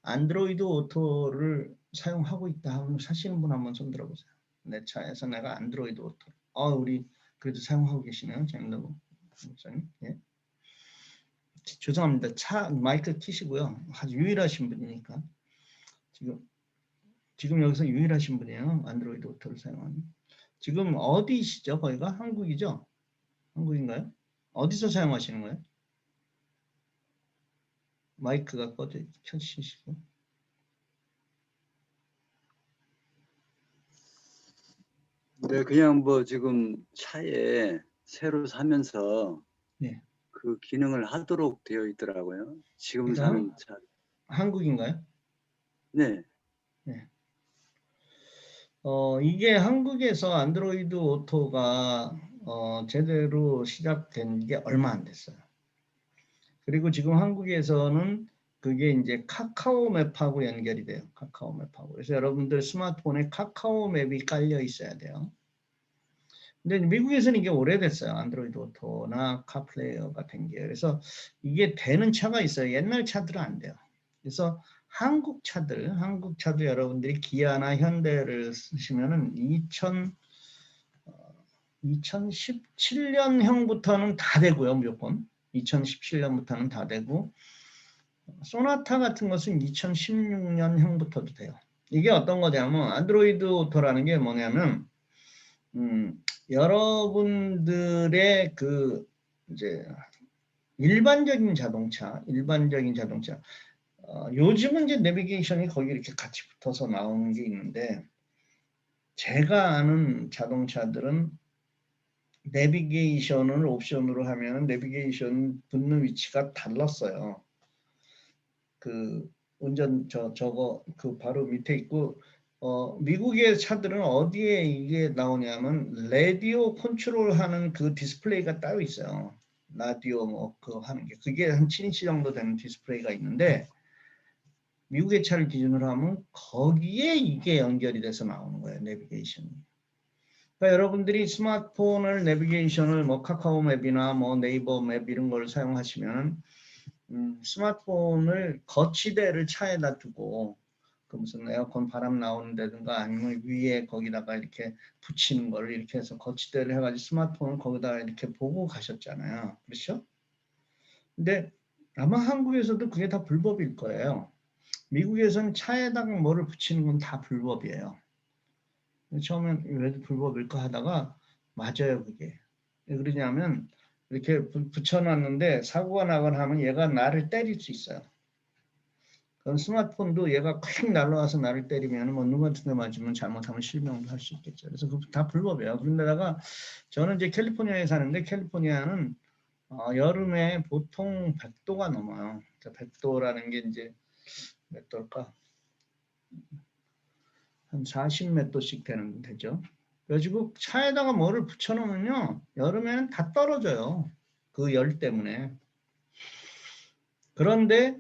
안드로이드 오토를 사용하고 있다 하면 사시는 분 한번 손 들어보세요. 내 차에서 내가 안드로이드 오토. 우리 그래도 사용하고 계시네요. 장인도 목사님. 예. 죄송합니다. 차 마이크 키시고요. 아주 유일하신 분이니까. 지금 여기서 유일하신 분이에요. 안드로이드 오토를 사용하는. 지금 어디시죠? 거기가 한국이죠? 한국인가요? 어디서 사용하시는 거예요? 마이크가 켜지시고. 네, 그냥 뭐 지금 차에 새로 사면서 네. 그 기능을 하도록 되어 있더라고요. 지금 그러니까 사는 차. 한국인가요? 네. 네. 이게 한국에서 안드로이드 오토가 제대로 시작된 게 얼마 안 됐어요. 그리고 지금 한국에서는 그게 이제 카카오 맵하고 연결이 돼요. 카카오 맵하고. 그래서 여러분들 스마트폰에 카카오 맵이 깔려 있어야 돼요. 근데 미국에서는 이게 오래됐어요. 안드로이드 오토나 카플레이어가 된 게. 그래서 이게 되는 차가 있어요. 옛날 차들은 안 돼요. 그래서 한국 차들 여러분들이 기아나 현대를 쓰시면은 2017년형부터는 다 되고요. 무조건. 2017년부터는 다 되고 소나타 같은 것은 2016년형부터도 돼요. 이게 어떤 거냐면 안드로이드 오토라는 게 뭐냐면 여러분들의 그 이제 일반적인 자동차 요즘은 이제 내비게이션이 거기 이렇게 같이 붙어서 나오는 게 있는데 제가 아는 자동차들은 내비게이션을 옵션으로 하면 내비게이션 붙는 위치가 달랐어요. 그 운전 저거 그 바로 밑에 있고 미국의 차들은 어디에 이게 나오냐면 라디오 컨트롤하는 그 디스플레이가 따로 있어요. 라디오 뭐 그거 하는 게 그게 한 7인치 정도 되는 디스플레이가 있는데 미국의 차를 기준으로 하면 거기에 이게 연결이 돼서 나오는 거예요. 내비게이션이. 그러니까 여러분들이 스마트폰을 내비게이션을 뭐 카카오 맵이나 뭐 네이버 맵 이런 걸 사용하시면 스마트폰을 거치대를 차에다 두고 그 무슨 에어컨 바람 나오는 데든가 아니면 위에 거기다가 이렇게 붙이는 걸 이렇게 해서 거치대를 해가지고 스마트폰을 거기다가 이렇게 보고 가셨잖아요. 그렇죠? 근데 아마 한국에서도 그게 다 불법일 거예요. 미국에서는 차에다가 뭐를 붙이는 건 다 불법이에요. 처음엔 왜 불법일까 하다가 맞아요, 그게. 왜 그러냐면 이렇게 붙여놨는데 사고가 나거나 하면 얘가 나를 때릴 수 있어요. 그럼 스마트폰도 얘가 콱 날라와서 나를 때리면 뭐 눈 같은 데 맞으면 잘못하면 실명도 할 수 있겠죠. 그래서 그거 다 불법이에요. 그런데다가 저는 이제 캘리포니아에 사는데 캘리포니아는 여름에 보통 100도가 넘어요. 100도라는 게 이제 몇 도일까? 한 40 몇 도씩 되죠. 그래가지고 차에다가 뭐를 붙여놓으면요. 여름에는 다 떨어져요. 그 열 때문에. 그런데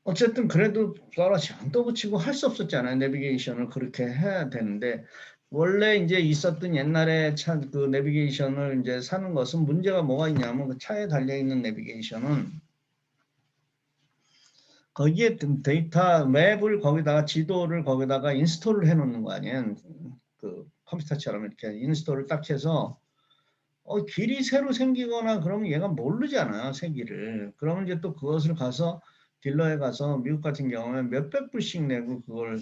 어쨌든 그래도 떨어지지 안 떠붙이고 할 수 없었잖아요. 내비게이션을 그렇게 해야 되는데 원래 이제 있었던 옛날에 차 그 내비게이션을 이제 사는 것은 문제가 뭐가 있냐면 그 차에 달려 있는 내비게이션은 거기에 데이터 맵을 거기다가 지도를 거기다가 인스톨을 해놓는 거 아니에요. 그 컴퓨터처럼 이렇게 인스톨을 딱 해서 길이 새로 생기거나 그러면 얘가 모르잖아요. 새 길을. 그러면 이제 또 그것을 가서 딜러에 가서 미국 같은 경우는 몇백 불씩 내고 그걸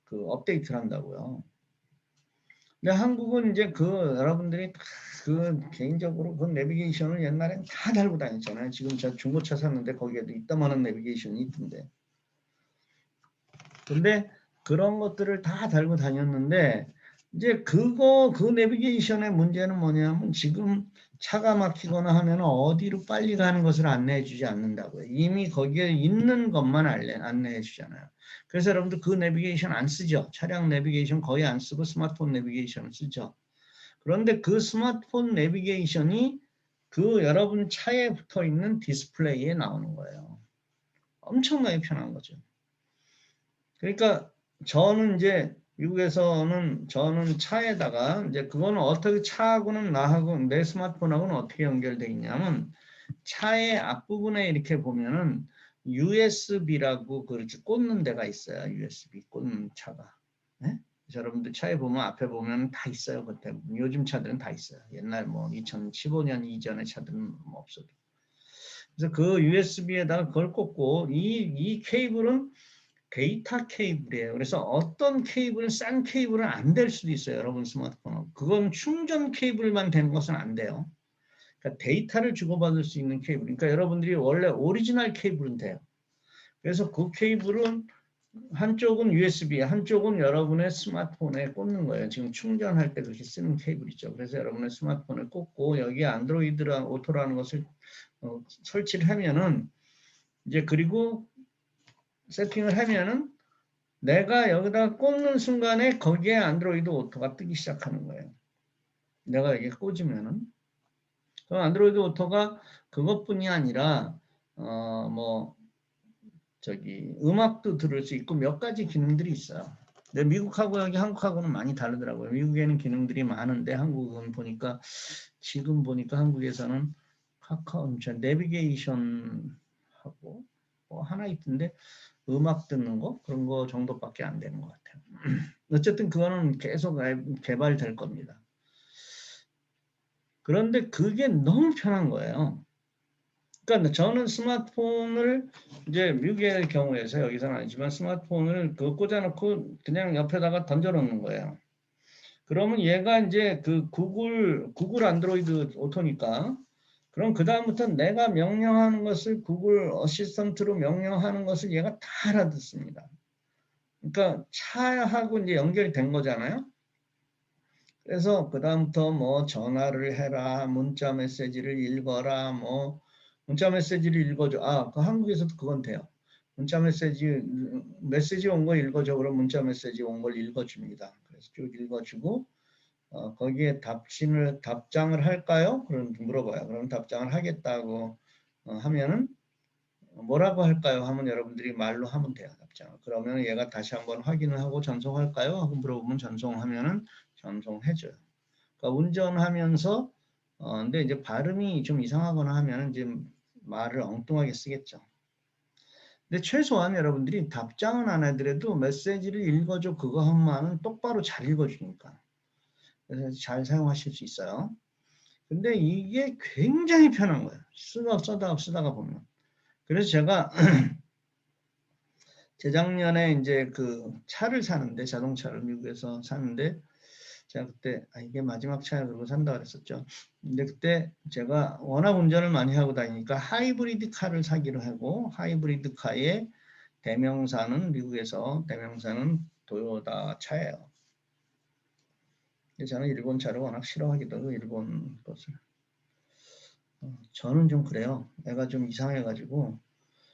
그 업데이트를 한다고요. 근데 한국은 이제 그 여러분들이 그 개인적으로 그 내비게이션을 옛날엔 다 달고 다녔잖아요. 지금 저 중고차 샀는데 거기에도 이따만한 내비게이션이 있던데. 근데 그런 것들을 다 달고 다녔는데 이제 그 내비게이션의 문제는 뭐냐면 지금 차가 막히거나 하면 어디로 빨리 가는 것을 안내해 주지 않는다고요. 이미 거기에 있는 것만 안내해 주잖아요. 그래서 여러분들 그 내비게이션 안 쓰죠. 차량 내비게이션 거의 안 쓰고 스마트폰 내비게이션을 쓰죠. 그런데 그 스마트폰 내비게이션이 그 여러분 차에 붙어 있는 디스플레이에 나오는 거예요. 엄청나게 편한 거죠. 그러니까 저는 이제 미국에서는 저는 차에다가 이제 그거는 어떻게 차하고는 나하고 내 스마트폰하고는 어떻게 연결돼 있냐면 차의 앞부분에 이렇게 보면은 USB라고 그렇게 꽂는 데가 있어요. USB 꽂는 차가. 네? 여러분들 차에 보면 앞에 보면 다 있어요. 그때 요즘 차들은 다 있어요. 옛날 뭐 2015년 이전의 차들은 뭐 없어도. 그래서 그 USB에다가 그걸 꽂고 이 케이블은 데이터 케이블이에요. 그래서 어떤 케이블은 싼 케이블은 안 될 수도 있어요. 여러분 스마트폰은. 그건 충전 케이블만 되는 것은 안 돼요. 그러니까 데이터를 주고받을 수 있는 케이블. 그러니까 여러분들이 원래 오리지널 케이블은 돼요. 그래서 그 케이블은 한쪽은 USB, 한쪽은 여러분의 스마트폰에 꽂는 거예요. 지금 충전할 때 그렇게 쓰는 케이블 있죠. 그래서 여러분의 스마트폰에 꽂고 여기에 안드로이드랑 오토라는 것을 설치를 하면은 이제 그리고 세팅을 하면은 내가 여기다 꽂는 순간에 거기에 안드로이드 오토가 뜨기 시작하는 거예요. 내가 여기에 꽂으면은. 그럼 안드로이드 오토가 그것뿐이 아니라 뭐 저기 음악도 들을 수 있고 몇 가지 기능들이 있어요. 근데 미국하고 여기 한국하고는 많이 다르더라고요. 미국에는 기능들이 많은데 한국은 보니까 지금 보니까 한국에서는 카카오 내비게이션하고 뭐 하나 있던데 음악 듣는 거 그런 거 정도밖에 안 되는 것 같아요. 어쨌든 그거는 계속 개발될 겁니다. 그런데 그게 너무 편한 거예요. 그러니까 저는 스마트폰을 이제 미국의 경우에서 여기서는 아니지만 스마트폰을 그 꽂아놓고 그냥 옆에다가 던져놓는 거예요. 그러면 얘가 이제 그 구글 안드로이드 오토니까 그럼 그 다음부터 내가 명령하는 것을 구글 어시스턴트로 명령하는 것을 얘가 다 알아듣습니다. 그러니까 차하고 이제 연결이 된 거잖아요. 그래서 그다음부터 뭐 전화를 해라, 문자 메시지를 읽어라, 뭐 문자 메시지를 읽어줘. 아, 그 한국에서도 그건 돼요. 문자 메시지 온 거 읽어줘. 그럼 문자 메시지 온 걸 읽어줍니다. 그래서 쭉 읽어주고 거기에 답장을 할까요? 그럼 물어봐요. 그럼 답장을 하겠다고 하면은 뭐라고 할까요? 하면 여러분들이 말로 하면 돼요. 답장을. 그러면 얘가 다시 한번 확인을 하고 전송할까요? 하고 물어보면 전송하면은 전송해줘요. 그러니까 운전하면서 근데 이제 발음이 좀 이상하거나 하면은 이제 말을 엉뚱하게 쓰겠죠. 근데 최소한 여러분들이 답장은 안 하더라도 메시지를 읽어줘 그거 한마는 똑바로 잘 읽어주니까. 그래서 잘 사용하실 수 있어요. 근데 이게 굉장히 편한 거예요. 쓰다가 보면. 그래서 제가 재작년에 이제 그 차를 사는데 자동차를 미국에서 사는데 제가 그때 이게 마지막 차야 그러고 산다 그랬었죠. 근데 그때 제가 워낙 운전을 많이 하고 다니니까 하이브리드 카를 사기로 하고 하이브리드 카의 대명사는 미국에서 대명사는 도요타 차예요. 저는 일본 차를 워낙 싫어하기도 하고 일본 것을. 저는 좀 그래요. 애가 좀 이상해가지고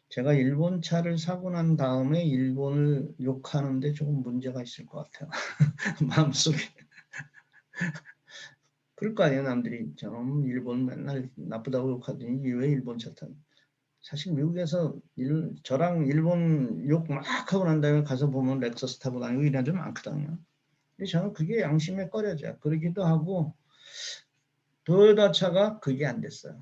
제가 일본 차를 사고 난 다음에 일본을 욕하는데 조금 문제가 있을 것 같아요. 마음속에. 그럴 거 아니에요. 남들이 저는 일본 맨날 나쁘다고 욕하더니 왜 일본 차 타는. 사실 미국에서 저랑 일본 욕 막 하고 난 다음에 가서 보면 렉서스 타고 다니고 이런 애들 많거든요. 근데 저는 그게 양심에 꺼려져요. 그러기도 하고 도요타 차가 그게 안 됐어요.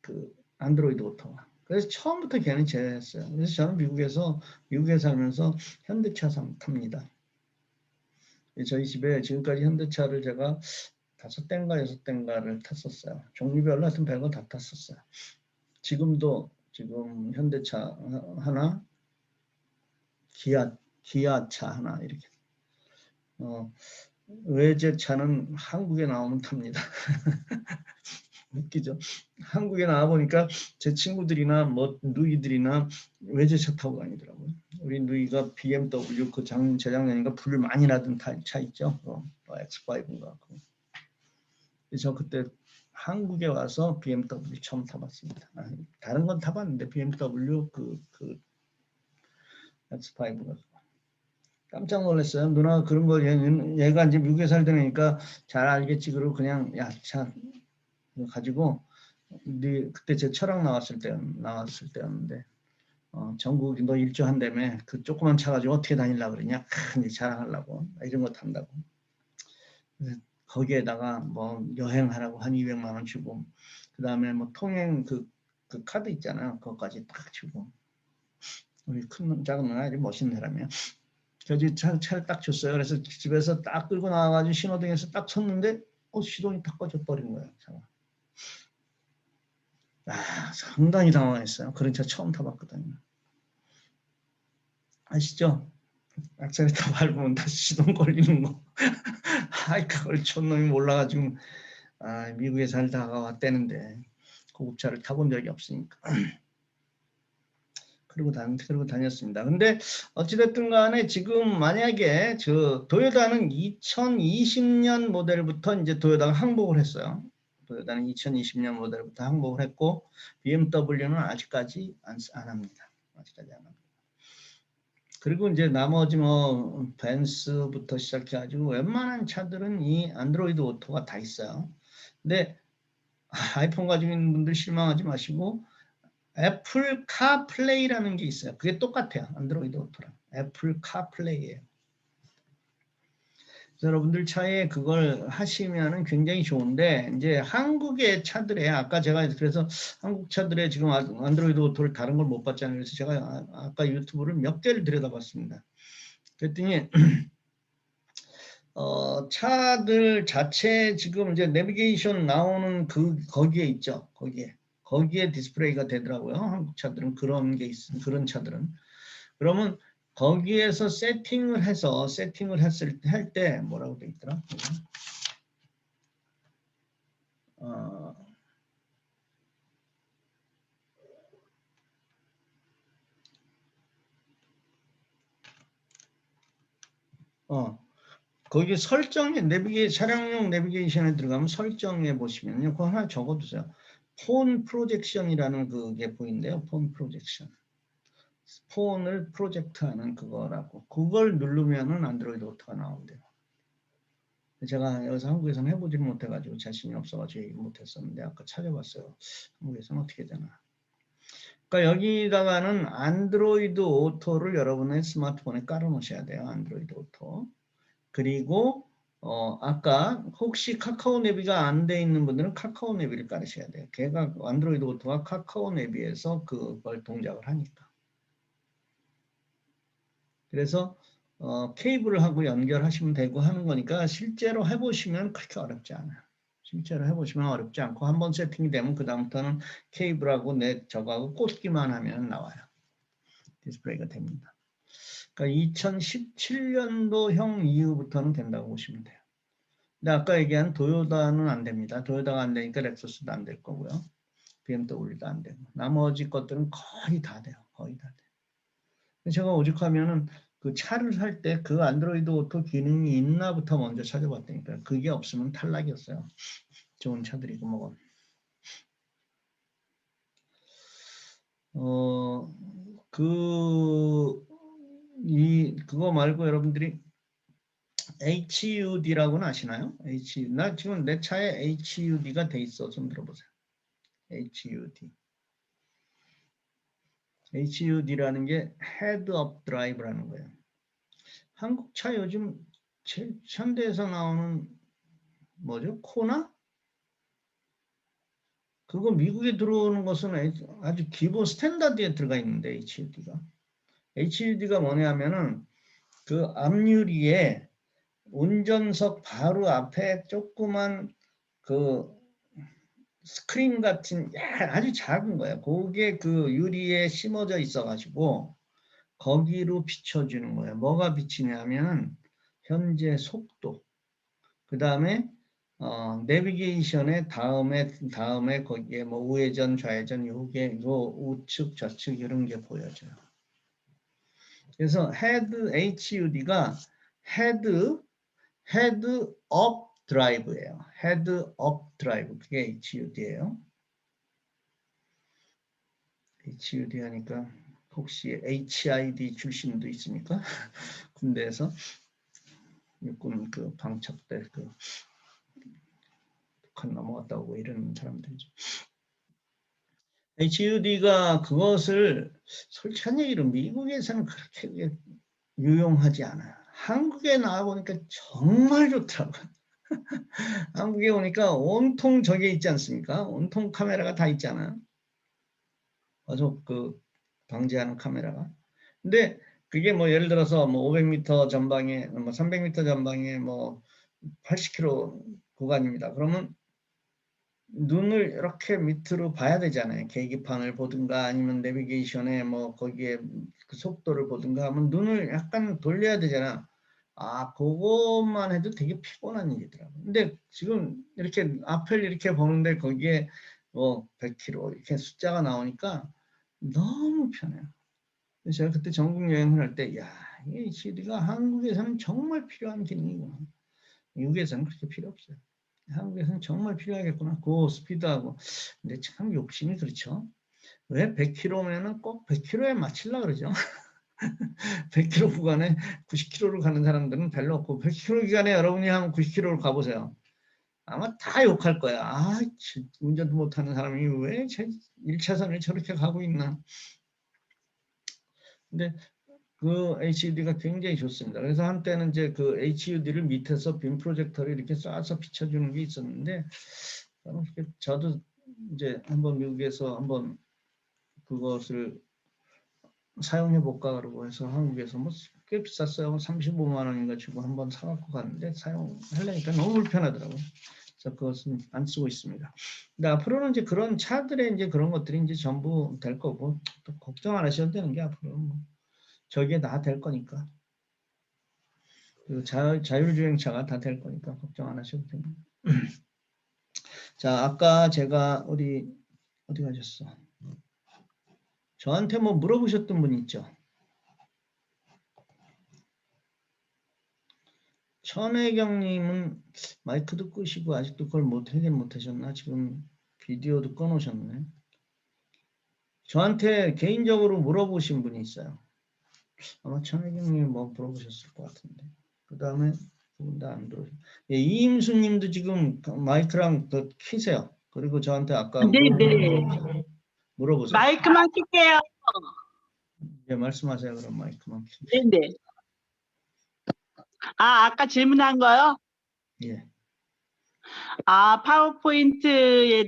그 안드로이드 오토가. 그래서 처음부터 걔는 제외했어요. 그래서 저는 미국에 살면서 현대차 탑니다. 저희 집에 지금까지 현대차를 제가 5대인가 6대인가를 탔었어요. 종류별로 하여튼 별거 다 탔었어요. 지금도 지금 현대차 하나, 기아차 하나 이렇게. 외제차는 한국에 나오면 탑니다. 웃기죠. 한국에 나와 보니까 제 친구들이나 뭐 누이들이나 외제차 타고 다니더라고요. 우리 누이가 BMW 그 재작년인가 불 많이 나던 차 있죠. X5인가. 저 그때 한국에 와서 BMW 처음 타봤습니다. 다른 건 타봤는데 BMW 그 X5가 깜짝 놀랐어요. 누나가 그런 걸 얘가 이제 미국에 살다니까 잘 알겠지. 그러고 그냥 야, 차 가지고 그때 제 철학 나왔을 때였는데 전국 너 일주한다며 그 조그만 차 가지고 어떻게 다니려고 그러냐? 이제 자랑하려고 이런 거 탄다고. 거기에다가 뭐 여행하라고 한 200만 원 주고 그 다음에 뭐 통행 그 카드 있잖아요. 그것까지 딱 주고 우리 큰 작은 누나 아주 멋있는 사람이야. 그래서 차를 딱 줬어요. 그래서 집에서 딱 끌고 나와가지고 신호등에서 딱 섰는데 시동이 딱 꺼져 버린 거예요. 차가. 상당히 당황했어요. 그런 차 처음 타봤거든요. 아시죠? 악셀레터 밟으면 다시 시동 걸리는 거. 그걸 촌놈이 몰라가지고 미국에 살다가 왔다는데 고급차를 타본 적이 없으니까. 그러고 다녔습니다. 근데 어찌됐든 간에 지금 만약에 도요타는 2020년 모델부터 이제 도요타가 항복을 했어요. 도요타는 2020년 모델부터 항복을 했고 BMW는 아직까지 안 합니다. 아직까지 안 합니다. 그리고 이제 나머지 뭐 벤츠부터 시작해가지고 웬만한 차들은 이 안드로이드 오토가 다 있어요. 근데 아이폰 가지고 있는 분들 실망하지 마시고 애플 카플레이라는 게 있어요. 그게 똑같아요. 안드로이드 오토랑. 애플 카플레이예요. 여러분들 차에 그걸 하시면은 굉장히 좋은데 이제 한국의 차들에 아까 제가 그래서 한국 차들에 지금 안드로이드 오토를 다른 걸 못 봤잖아요. 그래서 제가 아까 유튜브를 몇 개를 들여다봤습니다. 그랬더니 차들 자체 지금 이제 내비게이션 나오는 거기에 있죠. 거기에 디스플레이가 되더라고요. 한국 차들은 그런 게 그런 차들은. 그러면 거기에서 세팅을 할 때 뭐라고 돼 있더라? 거기 설정에 차량용 내비게이션에 들어가면 설정에 보시면요. 그거 하나 적어두세요. 폰 프로젝션이라는 그게 보이는데요. 폰 프로젝션. 폰을 프로젝트하는 그거라고. 그걸 누르면은 안드로이드 오토가 나온대요. 제가 여기서 한국에서는 해보지를 못해가지고 자신이 없어가지고 얘기 못했었는데 아까 찾아봤어요. 한국에서는 어떻게 되나. 그러니까 여기다가는 안드로이드 오토를 여러분의 스마트폰에 깔아 놓으셔야 돼요. 안드로이드 오토. 그리고 아까 혹시 카카오 내비가 안 돼 있는 분들은 카카오 내비를 깔으셔야 돼요. 걔가 안드로이드 오토가 카카오 내비에서 그걸 동작을 하니까. 그래서 케이블을 하고 연결하시면 되고 하는 거니까 실제로 해보시면 그렇게 어렵지 않아요. 실제로 해보시면 어렵지 않고 한번 세팅이 되면 그 다음부터는 케이블하고 저거하고 꽂기만 하면 나와요. 디스플레이가 됩니다. 그러니까 2017년도형 이후부터는 된다고 보시면 돼요. 근데 아까 얘기한 도요다는 안 됩니다. 도요다가 안 되니까 렉서스도 안 될 거고요. BMW도 안 되고. 나머지 것들은 거의 다 돼요. 거의 다 돼요. 제가 오죽하면은 그 차를 살 때 그 안드로이드 오토 기능이 있나부터 먼저 찾아봤다니까요. 그게 없으면 탈락이었어요. 좋은 차들이고 뭐건. 그거 말고 여러분들이 HUD라고는 아시나요? 나 지금 내 차에 HUD가 돼 있어. 좀 들어보세요. HUD. HUD라는 게 Head Up Drive라는 거예요. 한국 차 요즘 현대에서 나오는 뭐죠? 코나? 그거 미국에 들어오는 것은 아주 기본 스탠다드에 들어가 있는데 HUD가. HUD가 뭐냐면은 그 앞유리에 운전석 바로 앞에 조그만 그 스크린 같은 아주 작은 거예요. 그게 그 유리에 심어져 있어가지고 거기로 비춰주는 거예요. 뭐가 비치냐면 현재 속도, 그 다음에 내비게이션의 다음에 거기에 뭐 우회전, 좌회전, 요게 우측, 좌측 이런 게 보여져요. 그래서 HUD가 헤드 업 드라이브예요. 헤드 업 드라이브 그게 HUD예요. HUD 하니까 혹시 HID 출신도 있습니까? 군대에서 육군 그 방첩 때 그 북한 넘어갔다고 이러는 사람들이죠. HUD가 그것을 솔직한 얘기로 미국에서는 그렇게 유용하지 않아요. 한국에 나와보니까 정말 좋더라고요. 한국에 오니까 온통 저게 있지 않습니까? 온통 카메라가 다 있잖아요. 가족 그 방지하는 카메라가. 근데 그게 뭐 예를 들어서 뭐 500m 전방에 뭐 300m 전방에 뭐 80km 구간입니다. 그러면 눈을 이렇게 밑으로 봐야 되잖아요. 계기판을 보든가 아니면 내비게이션에 뭐 거기에 그 속도를 보든가 하면 눈을 약간 돌려야 되잖아. 아, 그것만 해도 되게 피곤한 일이더라고요. 근데 지금 이렇게 앞을 이렇게 보는데 거기에 뭐 100km 이렇게 숫자가 나오니까 너무 편해요. 그래서 제가 그때 전국 여행을 할 때, 야, 이 HUD가 한국에서는 정말 필요한 기능이구나. 미국에서는 그렇게 필요 없어요. 한국에서는 정말 필요하겠구나. 그 스피드하고. 근데 참 욕심이 그렇죠. 왜 100km면은 꼭 100km에 맞추려고 그러죠. 100km 구간에 90km로 가는 사람들은 별로 없고 100km 기간에 여러분이 한 90km를 가보세요. 아마 다 욕할 거야. 아, 운전도 못하는 사람이 왜 1차선을 저렇게 가고 있나. 근데 그 HUD가 굉장히 좋습니다. 그래서 한때는 이제 그 HUD를 밑에서 빔 프로젝터를 이렇게 쏴서 비춰주는 게 있었는데 저도 이제 한번 미국에서 한번 그것을 사용해 볼까 그러고 해서 한국에서 뭐 꽤 비쌌어요. 35만 원인가 주고 한번 사갖고 갔는데 사용하려니까 너무 불편하더라고요. 그래서 그것은 안 쓰고 있습니다. 근데 앞으로는 이제 그런 차들의 이제 그런 것들이 이제 전부 될 거고 또 걱정 안 하셔도 되는 게 앞으로는 뭐 저게 다 될 거니까. 그 자율주행차가 다 될 거니까 걱정 안 하셔도 됩니다. 자, 아까 제가 어디 가셨어? 저한테 뭐 물어보셨던 분 있죠? 천혜경님은 마이크도 끄시고 아직도 그걸 해결 못하셨나? 지금 비디오도 꺼놓으셨네. 저한테 개인적으로 물어보신 분이 있어요. 아마 천혜경님이 뭐 물어보셨을 것 같은데. 그 다음에 두분다 안 들어오셨. 예, 이임수님도 지금 마이크랑 더 키세요. 그리고 저한테 아까 네네. 물어보세요. 마이크만 킬게요. 예, 말씀하세요. 그럼 마이크만 키. 네네. 아까 질문한 거요? 예. 파워포인트에다가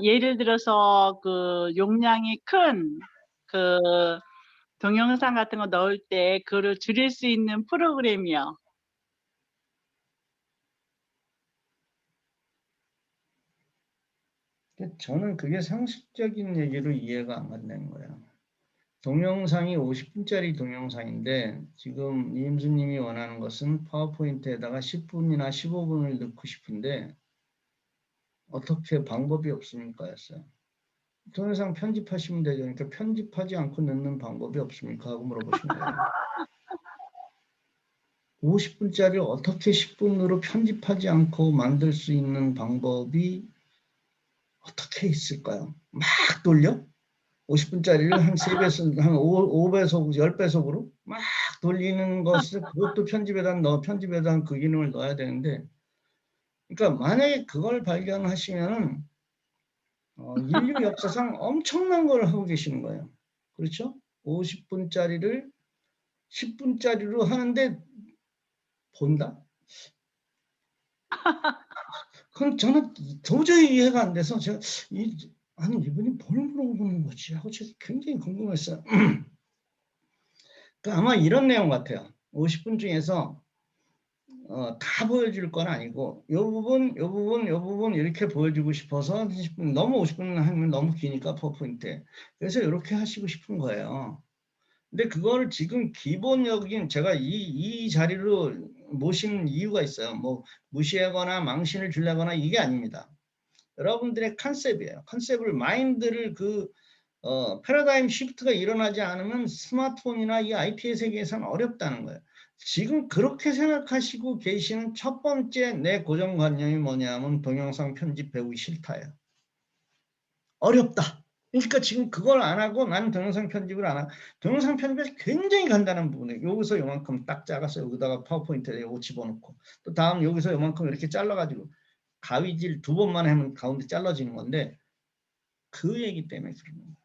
예를 들어서 그 용량이 큰 그 동영상 같은 거 넣을 때 그거를 줄일 수 있는 프로그램이요. 저는 그게 상식적인 얘기로 이해가 안 간다는 거예요. 동영상이 50분짜리 동영상인데 지금 이임수님이 원하는 것은 파워포인트에다가 10분이나 15분을 넣고 싶은데 어떻게 방법이 없습니까? 했어요. 동영상 편집하시면 되죠. 그러니까 편집하지 않고 넣는 방법이 없습니까? 하고 물어보신 거예요. 50분짜리를 어떻게 10분으로 편집하지 않고 만들 수 있는 방법이 어떻게 있을까요? 막 돌려? 50분짜리를 한 3배속, 한 5배속, 10배속으로 막 돌리는 것을 그것도 편집에다 그 기능을 넣어야 되는데, 그러니까 만약에 그걸 발견하시면은 인류 역사상 엄청난 걸 하고 계시는 거예요. 그렇죠? 50분짜리를 10분짜리로 하는데 본다? 그건 저는 도저히 이해가 안 돼서 제가 아니 이분이 뭘 물어보는 거지 하고 제가 굉장히 궁금했어요. 그러니까 아마 이런 내용 같아요. 50분 중에서 다 보여줄 건 아니고 요 부분 이렇게 보여주고 싶어서 10분, 너무 50분 하면 너무 기니까 퍼포인트. 그래서 이렇게 하시고 싶은 거예요. 근데 그거를 지금 기본적인 제가 이 자리로 모신 이유가 있어요. 뭐 무시하거나 망신을 주려거나 이게 아닙니다. 여러분들의 컨셉이에요. 컨셉을 마인드를 패러다임 시프트가 일어나지 않으면 스마트폰이나 이 IT의 세계에서는 어렵다는 거예요. 지금 그렇게 생각하시고 계시는 첫 번째 내 고정관념이 뭐냐면 동영상 편집 배우기 싫다예요. 어렵다. 그러니까 지금 그걸 안 하고 나는 동영상 편집을 안 하고 동영상 편집이 굉장히 간단한 부분이에요. 여기서 요만큼 딱 잘라서 여기다가 파워포인트에 요거 집어넣고 또 다음 여기서 요만큼 이렇게 잘라가지고 가위질 2번만 하면 가운데 잘라지는 건데 그 얘기 때문에 그러는 거예요.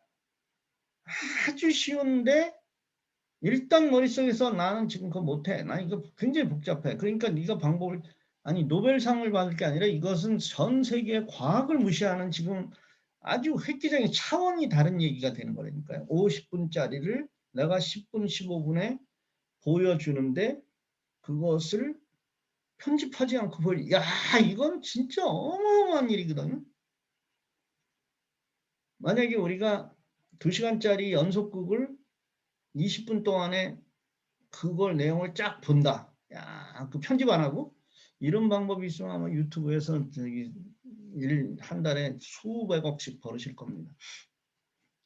아주 쉬운데 일단 머릿속에서 나는 지금 그거 못해. 나 이거 굉장히 복잡해. 그러니까 네가 방법을 아니 노벨상을 받을 게 아니라 이것은 전 세계의 과학을 무시하는 지금 아주 획기적인 차원이 다른 얘기가 되는 거라니까요. 50분짜리를 내가 10분, 15분에 보여주는데 그것을 편집하지 않고 야, 이건 진짜 어마어마한 일이거든요. 만약에 우리가 2시간짜리 연속극을 20분 동안에 그걸 내용을 쫙 본다. 야, 그 편집 안 하고 이런 방법이 있으면 아마 유튜브에서 한 달에 수백억씩 벌으실 겁니다.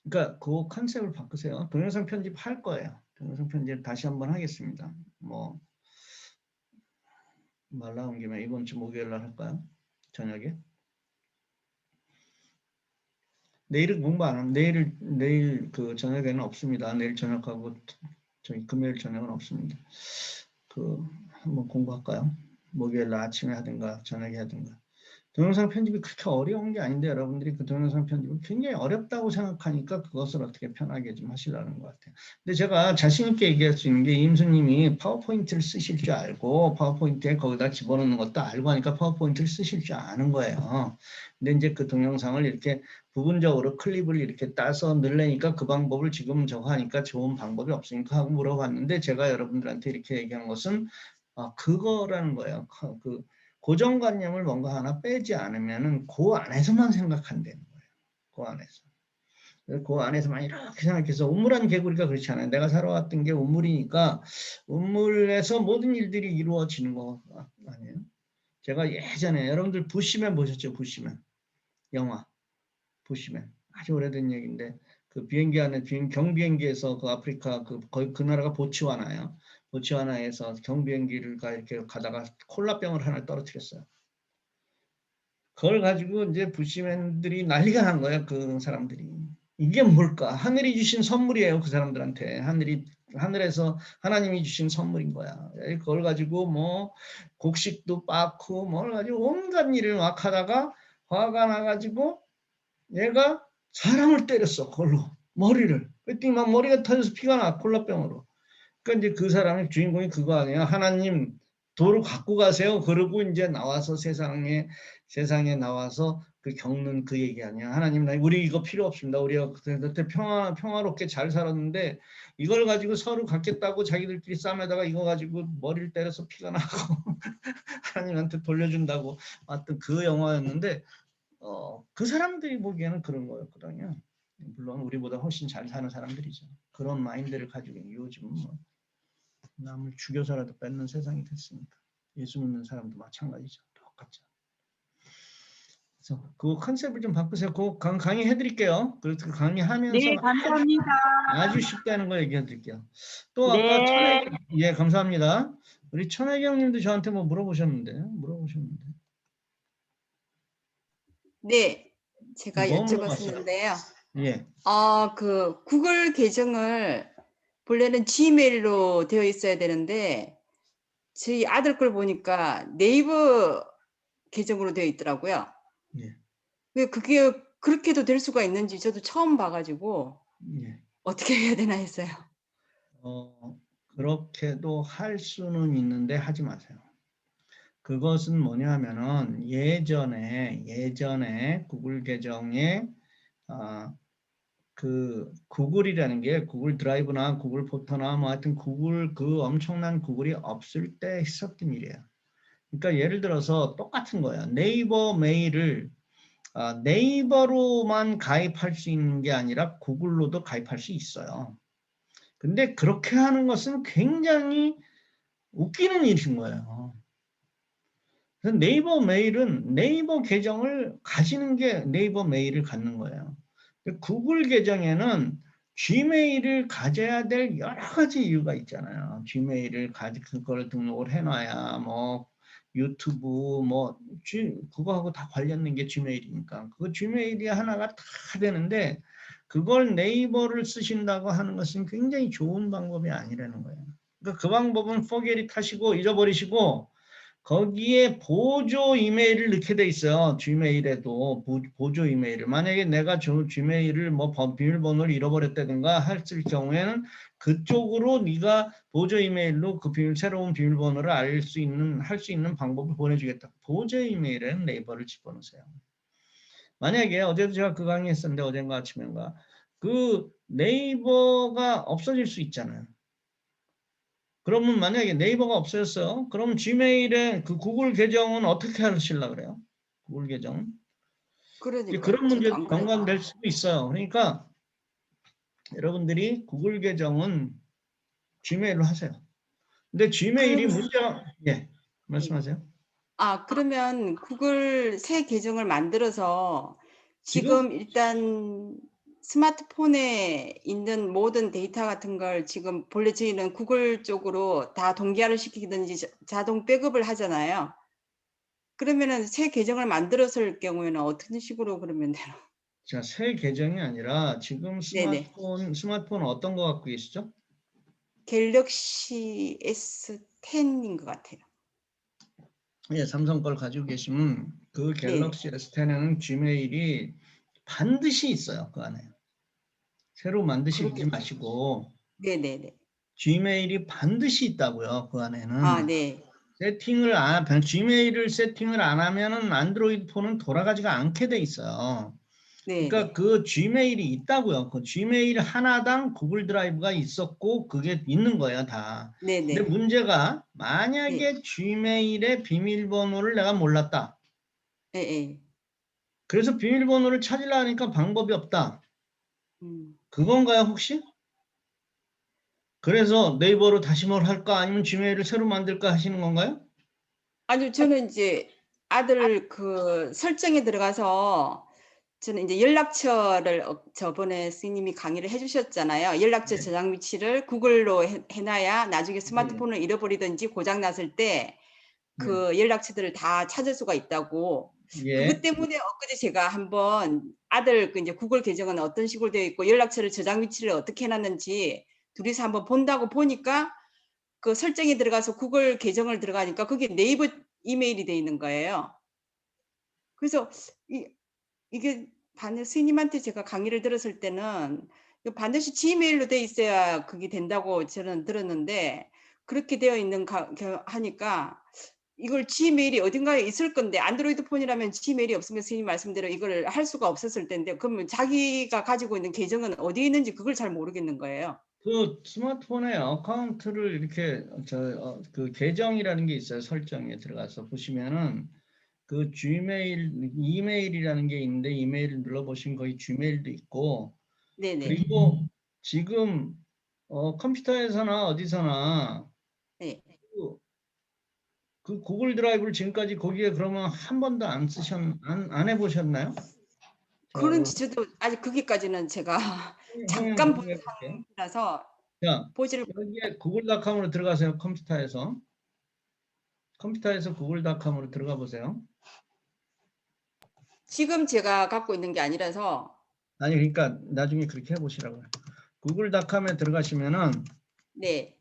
그러니까 그 컨셉을 바꾸세요. 동영상 편집 할 거예요. 동영상 편집 다시 한번 하겠습니다. 뭐 말 나온 김에 이번 주 목요일 날 할까요? 저녁에? 내일은 공부 안 하면 내일 그 저녁에는 없습니다. 내일 저녁하고 저희 금요일 저녁은 없습니다. 한번 공부할까요? 목요일 날 아침에 하든가 저녁에 하든가. 동영상 편집이 그렇게 어려운 게 아닌데 여러분들이 그 동영상 편집을 굉장히 어렵다고 생각하니까 그것을 어떻게 편하게 좀 하시라는 것 같아요. 근데 제가 자신 있게 얘기할 수 있는 게 임수님이 파워포인트를 쓰실 줄 알고 파워포인트에 거기다 집어넣는 것도 알고 하니까 파워포인트를 쓰실 줄 아는 거예요. 근데 이제 그 동영상을 이렇게 부분적으로 클립을 이렇게 따서 넣으려니까 그 방법을 지금 저거 하니까 좋은 방법이 없으니까 하고 물어봤는데 제가 여러분들한테 이렇게 얘기한 것은 그거라는 거예요. 고정관념을 뭔가 하나 빼지 않으면은 그 안에서만 생각한다는 거예요. 그 안에서. 그 안에서만 이렇게 생각해서 우물한 개구리가 그렇지 않아요. 내가 살아왔던 게 우물이니까 우물에서 모든 일들이 이루어지는 거 아니에요. 제가 예전에 여러분들 부시맨 보셨죠? 부시맨 영화 부시맨 아주 오래된 얘기인데 그 비행기 안에 경비행기에서 그 아프리카 거의 그 나라가 보츠와나예요. 보츠와나에서 경비행기를 이렇게 가다가 콜라병을 하나 떨어뜨렸어요. 그걸 가지고 이제 부시맨들이 난리가 난 거예요. 그 사람들이. 이게 뭘까? 하늘이 주신 선물이에요. 그 사람들한테. 하늘에서 하나님이 주신 선물인 거야. 그걸 가지고 뭐 곡식도 빻고 뭘 가지고 온갖 일을 막 하다가 화가 나가지고 얘가 사람을 때렸어. 그걸로. 머리를. 그랬더니 막 머리가 터져서 피가 나. 콜라병으로. 그러니까 이제 그 사람의 주인공이 그거 아니야. 하나님 돌을 갖고 가세요. 그러고 이제 나와서 세상에 나와서 그 겪는 그 얘기 아니야. 하나님, 우리 이거 필요 없습니다. 우리가 그때 평화롭게 잘 살았는데 이걸 가지고 서로 갖겠다고 자기들끼리 싸매다가 이거 가지고 머리를 때려서 피가 나고 하나님한테 돌려준다고 하여튼 그 영화였는데 그 사람들이 보기에는 그런 거였거든요. 물론 우리보다 훨씬 잘 사는 사람들이죠. 그런 마인드를 가지고 요즘은 뭐 남을 죽여서라도 뺏는 세상이 됐으니까. 예수 믿는 사람도 마찬가지죠. 똑같죠. 그래서 그 컨셉을 좀 바꾸세요. 그 강의 해드릴게요. 그래서 그 강의하면서 네, 감사합니다. 아주 쉽게 하는 거 얘기해드릴게요. 또 아까 네. 예, 감사합니다. 우리 천혜경님도 저한테 뭐 물어보셨는데. 네, 제가 뭐 물어봤어요? 여쭤봤었는데요. 예, 그 구글 계정을 본래는 지메일로 되어 있어야 되는데 저희 아들 걸 보니까 네이버 계정으로 되어 있더라고요. 예, 왜 그게 그렇게도 될 수가 있는지 저도 처음 봐가지고 예. 어떻게 해야 되나 했어요. 그렇게도 할 수는 있는데 하지 마세요. 그것은 뭐냐면은 예전에 구글 계정에 그 구글이라는 게 구글 드라이브나 구글 포터나 뭐 하여튼 구글 그 엄청난 구글이 없을 때 했었던 일이에요. 그러니까 예를 들어서 똑같은 거예요. 네이버 메일을 네이버로만 가입할 수 있는 게 아니라 구글로도 가입할 수 있어요. 근데 그렇게 하는 것은 굉장히 웃기는 일인 거예요. 그래서 네이버 메일은 네이버 계정을 가지는 게 네이버 메일을 갖는 거예요. 구글 계정에는 Gmail을 가져야 될 여러 가지 이유가 있잖아요. Gmail을 그걸 등록을 해놔야 뭐 유튜브 뭐 그거하고 다 관련된 게 Gmail이니까 그 Gmail이 하나가 다 되는데 그걸 네이버를 쓰신다고 하는 것은 굉장히 좋은 방법이 아니라는 거예요. 그러니까 그 방법은 forget 하시고 잊어버리시고 거기에 보조 이메일을 넣게 돼 있어요. Gmail에도 보조 이메일을. 만약에 내가 저 Gmail을 뭐 비밀번호를 잃어버렸다든가 했을 경우에는 그쪽으로 네가 보조 이메일로 그 새로운 비밀번호를 할 수 있는 방법을 보내주겠다. 보조 이메일에는 네이버를 집어넣으세요. 만약에 어제도 제가 그 강의했었는데 어젠가 아침인가 그 네이버가 없어질 수 있잖아요. 그러면 만약에 네이버가 없어졌어요. 그럼 지메일에 그 구글 계정은 어떻게 하시려고 그래요? 구글 계정. 그러니까 그런 문제 저도 안 그래요. 연관될 수도 있어요. 그러니까 여러분들이 구글 계정은 지메일로 하세요. 근데 지메일이 문제가 예, 말씀하세요. 그러면 구글 새 계정을 만들어서 지금 일단 스마트폰에 있는 모든 데이터 같은 걸 지금 본래 저희는 구글 쪽으로 다 동기화를 시키든지 자동 백업을 하잖아요. 그러면은 새 계정을 만들었을 경우에는 어떤 식으로 그러면 되나? 자, 새 계정이 아니라 지금 네네. 스마트폰 어떤 거 갖고 계시죠? 갤럭시 S10인 것 같아요. 예, 삼성 걸 가지고 계시면 그 갤럭시 S10에는 지메일이 반드시 있어요. 그 안에. 새로 만드시지 마시고 네네네. Gmail이 반드시 있다고요. 그 안에는. 네. Gmail을 세팅을 안 하면은 안드로이드 폰은 돌아가지가 않게 돼 있어요. 네. 그러니까 그 Gmail이 있다고요. 그 Gmail 하나당 구글 드라이브가 있었고 그게 있는 거예요, 다. 네네. 근데 문제가 만약에 Gmail의 비밀번호를 내가 몰랐다. 네. 그래서 비밀번호를 찾으려 하니까 방법이 없다. 그건가요, 혹시? 그래서 네이버로 다시 뭘 할까 아니면 지메일을 새로 만들까 하시는 건가요? 아니요, 저는 이제 아들 그 설정에 들어가서 저는 이제 연락처를 저번에 스님이 강의를 해주셨잖아요. 연락처 네. 저장 위치를 구글로 해놔야 나중에 스마트폰을 잃어버리든지 고장 났을 때 그 연락처들을 다 찾을 수가 있다고. 예. 그것 때문에 엊그제 제가 한번 아들 그 이제 구글 계정은 어떤 식으로 되어 있고 연락처를 저장 위치를 어떻게 해놨는지 둘이서 한번 본다고 보니까 그 설정에 들어가서 구글 계정을 들어가니까 그게 네이버 이메일이 돼 있는 거예요. 그래서 이게 스님한테 제가 강의를 들었을 때는 이거 반드시 지메일로 돼 있어야 그게 된다고 저는 들었는데 그렇게 되어 있는 하니까 이걸 지메일이 어딘가에 있을 건데 안드로이드 폰이라면 지메일이 없으면 스님 말씀대로 이걸 할 수가 없었을 텐데 그러면 자기가 가지고 있는 계정은 어디에 있는지 그걸 잘 모르겠는 거예요. 그 스마트폰에 어카운트를 이렇게 그 계정이라는 게 있어요. 설정에 들어가서 보시면은 그 Gmail, 이메일이라는 게 있는데 이메일을 눌러보시면 거기 Gmail도 있고 네네. 그리고 지금 컴퓨터에서나 어디서나 네. 그 구글 드라이브를 지금까지 거기에 그러면 한 번도 안 해보셨나요? 그런지 저도 아직 거기까지는 제가 잠깐 본 상태라서 자, 보지를 여기에 구글닷컴으로 들어가세요. 컴퓨터에서 구글닷컴으로 들어가 보세요. 지금 제가 갖고 있는 게 아니라서 아니 그러니까 나중에 그렇게 해보시라고요. 구글닷컴에 들어가시면은 네.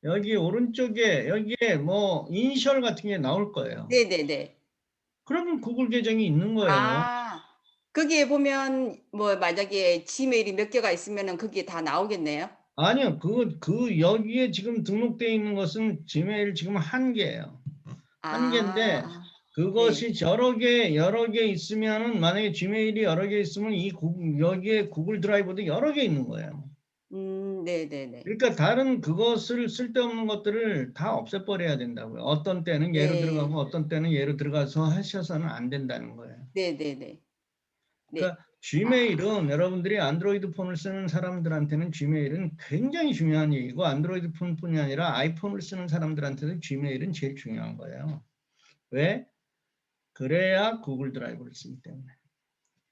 여기 오른쪽에 여기에 뭐 이니셜 같은 게 나올 거예요. 네네네. 그러면 구글 계정이 있는 거예요. 아, 거기에 보면 뭐 만약에 지메일이 몇 개가 있으면은 거기에 다 나오겠네요. 아니요, 여기에 지금 등록되어 있는 것은 지메일 지금 한 개예요. 한 개인데 아, 그것이 여러 개 있으면은 만약에 지메일이 여러 개 있으면 여기에 구글 드라이브도 여러 개 있는 거예요. 네네네. 그러니까 다른 그것을 쓸데없는 것들을 다 없애버려야 된다고요. 어떤 때는 예로 네. 들어가고 어떤 때는 예로 들어가서 하셔서는 안 된다는 거예요. 네네네. 네. 그러니까 Gmail은 여러분들이 안드로이드 폰을 쓰는 사람들한테는 Gmail은 굉장히 중요한 얘기고 안드로이드 폰뿐이 아니라 아이폰을 쓰는 사람들한테도 Gmail은 제일 중요한 거예요. 왜? 그래야 구글 드라이브를 쓰기 때문에.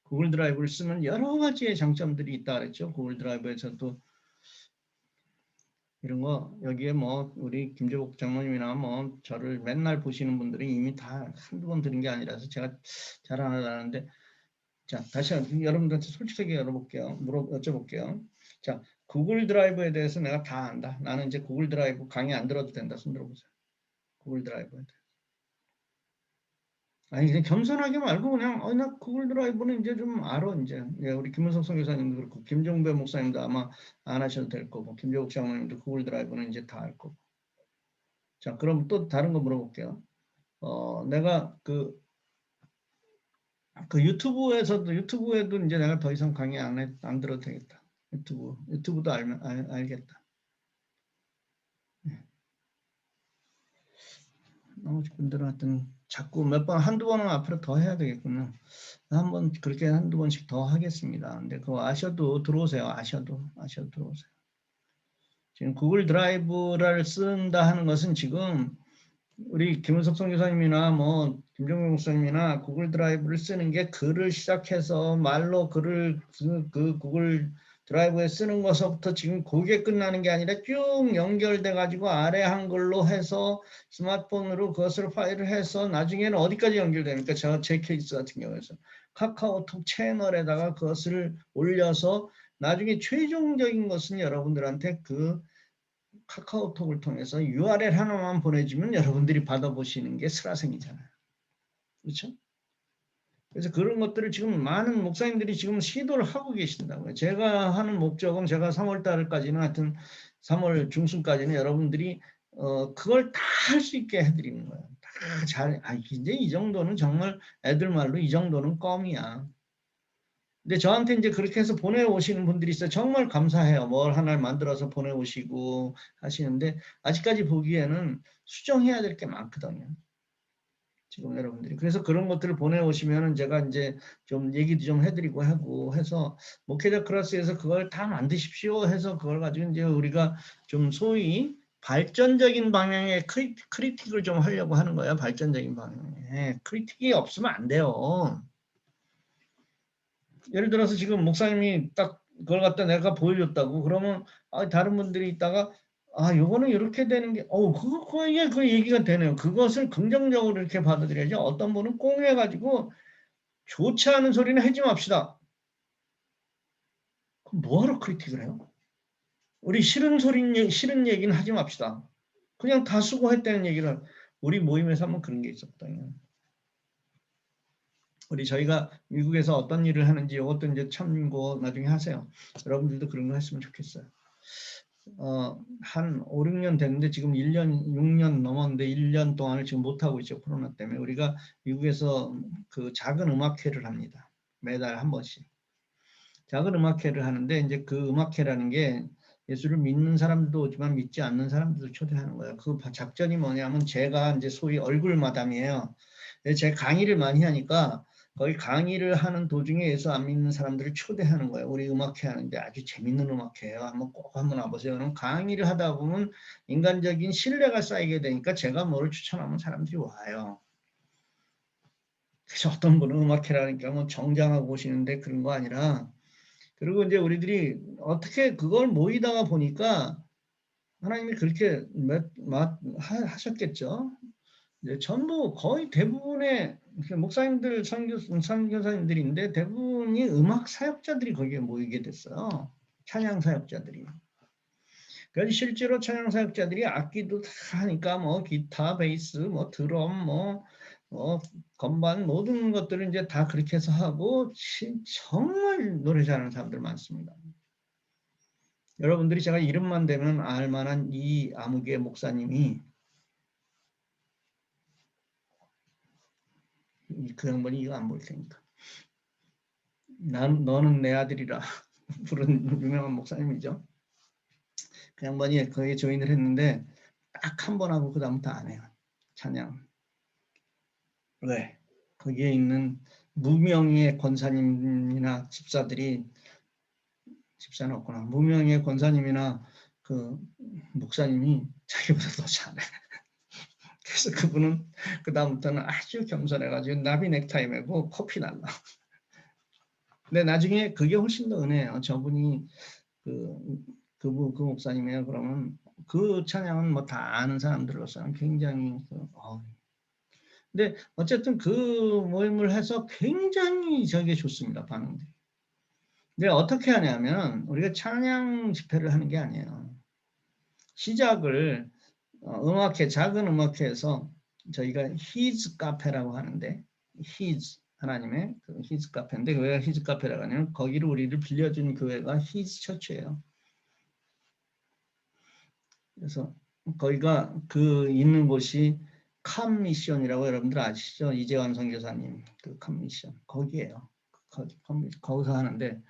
구글 드라이브를 쓰면 여러 가지의 장점들이 있다 그랬죠. 구글 드라이브에서도 이런 거 여기에 뭐 우리 김재복 장로님이나 뭐 저를 맨날 보시는 분들이 이미 다 한두 번 들은 게 아니라서 제가 잘 안 하는데 자 다시 여러분들한테 솔직하게 여쭤볼게요. 자 구글 드라이브에 대해서 내가 다 안다. 나는 이제 구글 드라이브 강의 안 들어도 된다. 손 들어보세요. 구글 드라이브에 대해서. 아니 그냥 겸손하게 말고 그냥 나 구글 드라이브는 이제 좀 알아 이제. 예, 우리 김은석 선교사님도 그렇고 김종배 목사님도 아마 안 하셔도 될 거고 김재복 장로님도 구글 드라이브는 이제 다 알 거고. 자 그럼 또 다른 거 물어볼게요. 내가 그 유튜브에도 이제 내가 더 이상 강의 안 들어도 되겠다. 유튜브도 알겠다. 나머지 분들은 하여튼 자꾸 한두 번은 앞으로 더 해야 되겠군요. 한번 그렇게 한두 번씩 더 하겠습니다. 근데 그거 아셔도 들어오세요. 아셔도 들어오세요. 지금 구글 드라이브를 쓴다 하는 것은 지금 우리 김은석 선교사님이나 뭐 김종민 목사님이나 구글 드라이브를 쓰는 게 글을 시작해서 말로 글을 그 구글 드라이브에 쓰는 것부터 지금 그게 끝나는 게 아니라 쭉 연결돼 가지고 아래 한글로 해서 스마트폰으로 그것을 파일을 해서 나중에는 어디까지 연결됩니까? 제 케이스 같은 경우에서 카카오톡 채널에다가 그것을 올려서 나중에 최종적인 것은 여러분들한테 그 카카오톡을 통해서 URL 하나만 보내주면 여러분들이 받아보시는 게 슬라생이잖아요. 그렇죠? 그래서 그런 것들을 지금 많은 목사님들이 지금 시도를 하고 계신다고요. 제가 하는 목적은 제가 3월 달까지는 하여튼 3월 중순까지는 여러분들이 그걸 다 할 수 있게 해드리는 거예요. 다 잘, 이제 이 정도는 정말 애들 말로 이 정도는 껌이야. 근데 저한테 이제 그렇게 해서 보내오시는 분들이 있어요. 정말 감사해요. 뭘 하나를 만들어서 보내오시고 하시는데 아직까지 보기에는 수정해야 될 게 많거든요. 지금 여러분들이. 그래서 그런 것들을 보내오시면은 제가 이제 좀 얘기도 좀 해드리고 하고 해서 목회자 클래스에서 그걸 다 만드십시오 해서 그걸 가지고 이제 우리가 좀 소위 발전적인 방향의 크리틱을 좀 하려고 하는 거예요. 발전적인 방향에. 크리틱이 없으면 안 돼요. 예를 들어서 지금 목사님이 딱 그걸 갖다 내가 보여줬다고 그러면 다른 분들이 있다가 요거는 이렇게 되는 게 그게 그 얘기가 되네요. 그것을 긍정적으로 이렇게 받아들여야지. 어떤 분은 꽁해가지고 좋지 않은 소리는 하지 맙시다. 그럼 뭐하러 크리틱을 해요? 우리 싫은 싫은 얘기는 하지 맙시다. 그냥 다 수고했다는 얘기를 우리 모임에서 한번 그런 게 있었거든요. 저희가 미국에서 어떤 일을 하는지 이것도 이제 참고 나중에 하세요. 여러분들도 그런 거 했으면 좋겠어요. 한 5, 6년 됐는데 지금 1년, 6년 넘었는데 1년 동안을 지금 못하고 있죠. 코로나 때문에. 우리가 미국에서 그 작은 음악회를 합니다. 매달 한 번씩. 작은 음악회를 하는데 이제 그 음악회라는 게 예수를 믿는 사람들도 오지만 믿지 않는 사람들도 초대하는 거예요. 그 작전이 뭐냐면 제가 이제 소위 얼굴 마담이에요. 제가 강의를 많이 하니까 거의 강의를 하는 도중에 예수 안 믿는 사람들을 초대하는 거예요. 우리 음악회 하는데 아주 재밌는 음악회예요. 꼭 한번 와보세요. 그럼 강의를 하다 보면 인간적인 신뢰가 쌓이게 되니까 제가 뭐를 추천하면 사람들이 와요. 그래서 어떤 분은 음악회라니까 뭐 정장하고 오시는데 그런 거 아니라 그리고 이제 우리들이 어떻게 그걸 모이다가 보니까 하나님이 그렇게 하셨겠죠. 이제 전부 거의 대부분의 목사님들, 선교사님들인데 대부분이 음악 사역자들이 거기에 모이게 됐어요. 찬양 사역자들이. 그래서 실제로 찬양 사역자들이 악기도 다 하니까 뭐 기타, 베이스, 뭐 드럼, 뭐 건반 모든 것들을 이제 다 그렇게 해서 하고 정말 노래 잘하는 사람들 많습니다. 여러분들이 제가 이름만 대면 알만한 이 아무개 목사님이 그 양반이 이거 안 보일 테니까. 너는 내 아들이라 부른 유명한 목사님이죠. 그 양반이 거기에 조인을 했는데 딱 한 번 하고 그 다음부터 안 해요. 찬양. 왜? 거기에 있는 무명의 권사님이나 집사들이 집사는 없구나. 무명의 권사님이나 그 목사님이 자기보다 더 잘해. 그래서 그분은 그 다음부터는 아주 겸손해가지고 나비 넥타이 메고 커피 날라. 근데 나중에 그게 훨씬 더 은혜예요. 저분이 그 목사님이에요. 그러면 그 찬양은 뭐 다 아는 사람들로서는 굉장히 근데 어쨌든 그 모임을 해서 굉장히 저게 좋습니다. 반응들이. 근데 어떻게 하냐면 우리가 찬양 집회를 하는 게 아니에요. 시작을 음악회, 작은 음악회에서 저희가 His 카페라고 하는데 His 하나님의 그 His 카페인데 왜 His 카페라고 하냐면 거기를 우리를 빌려준 교회가 His 처치예요. 그래서 거기가 그 있는 곳이 컴미션이라고 여러분들 아시죠? 이재환 선교사님 그 컴미션 거기에요. 거기서 하는데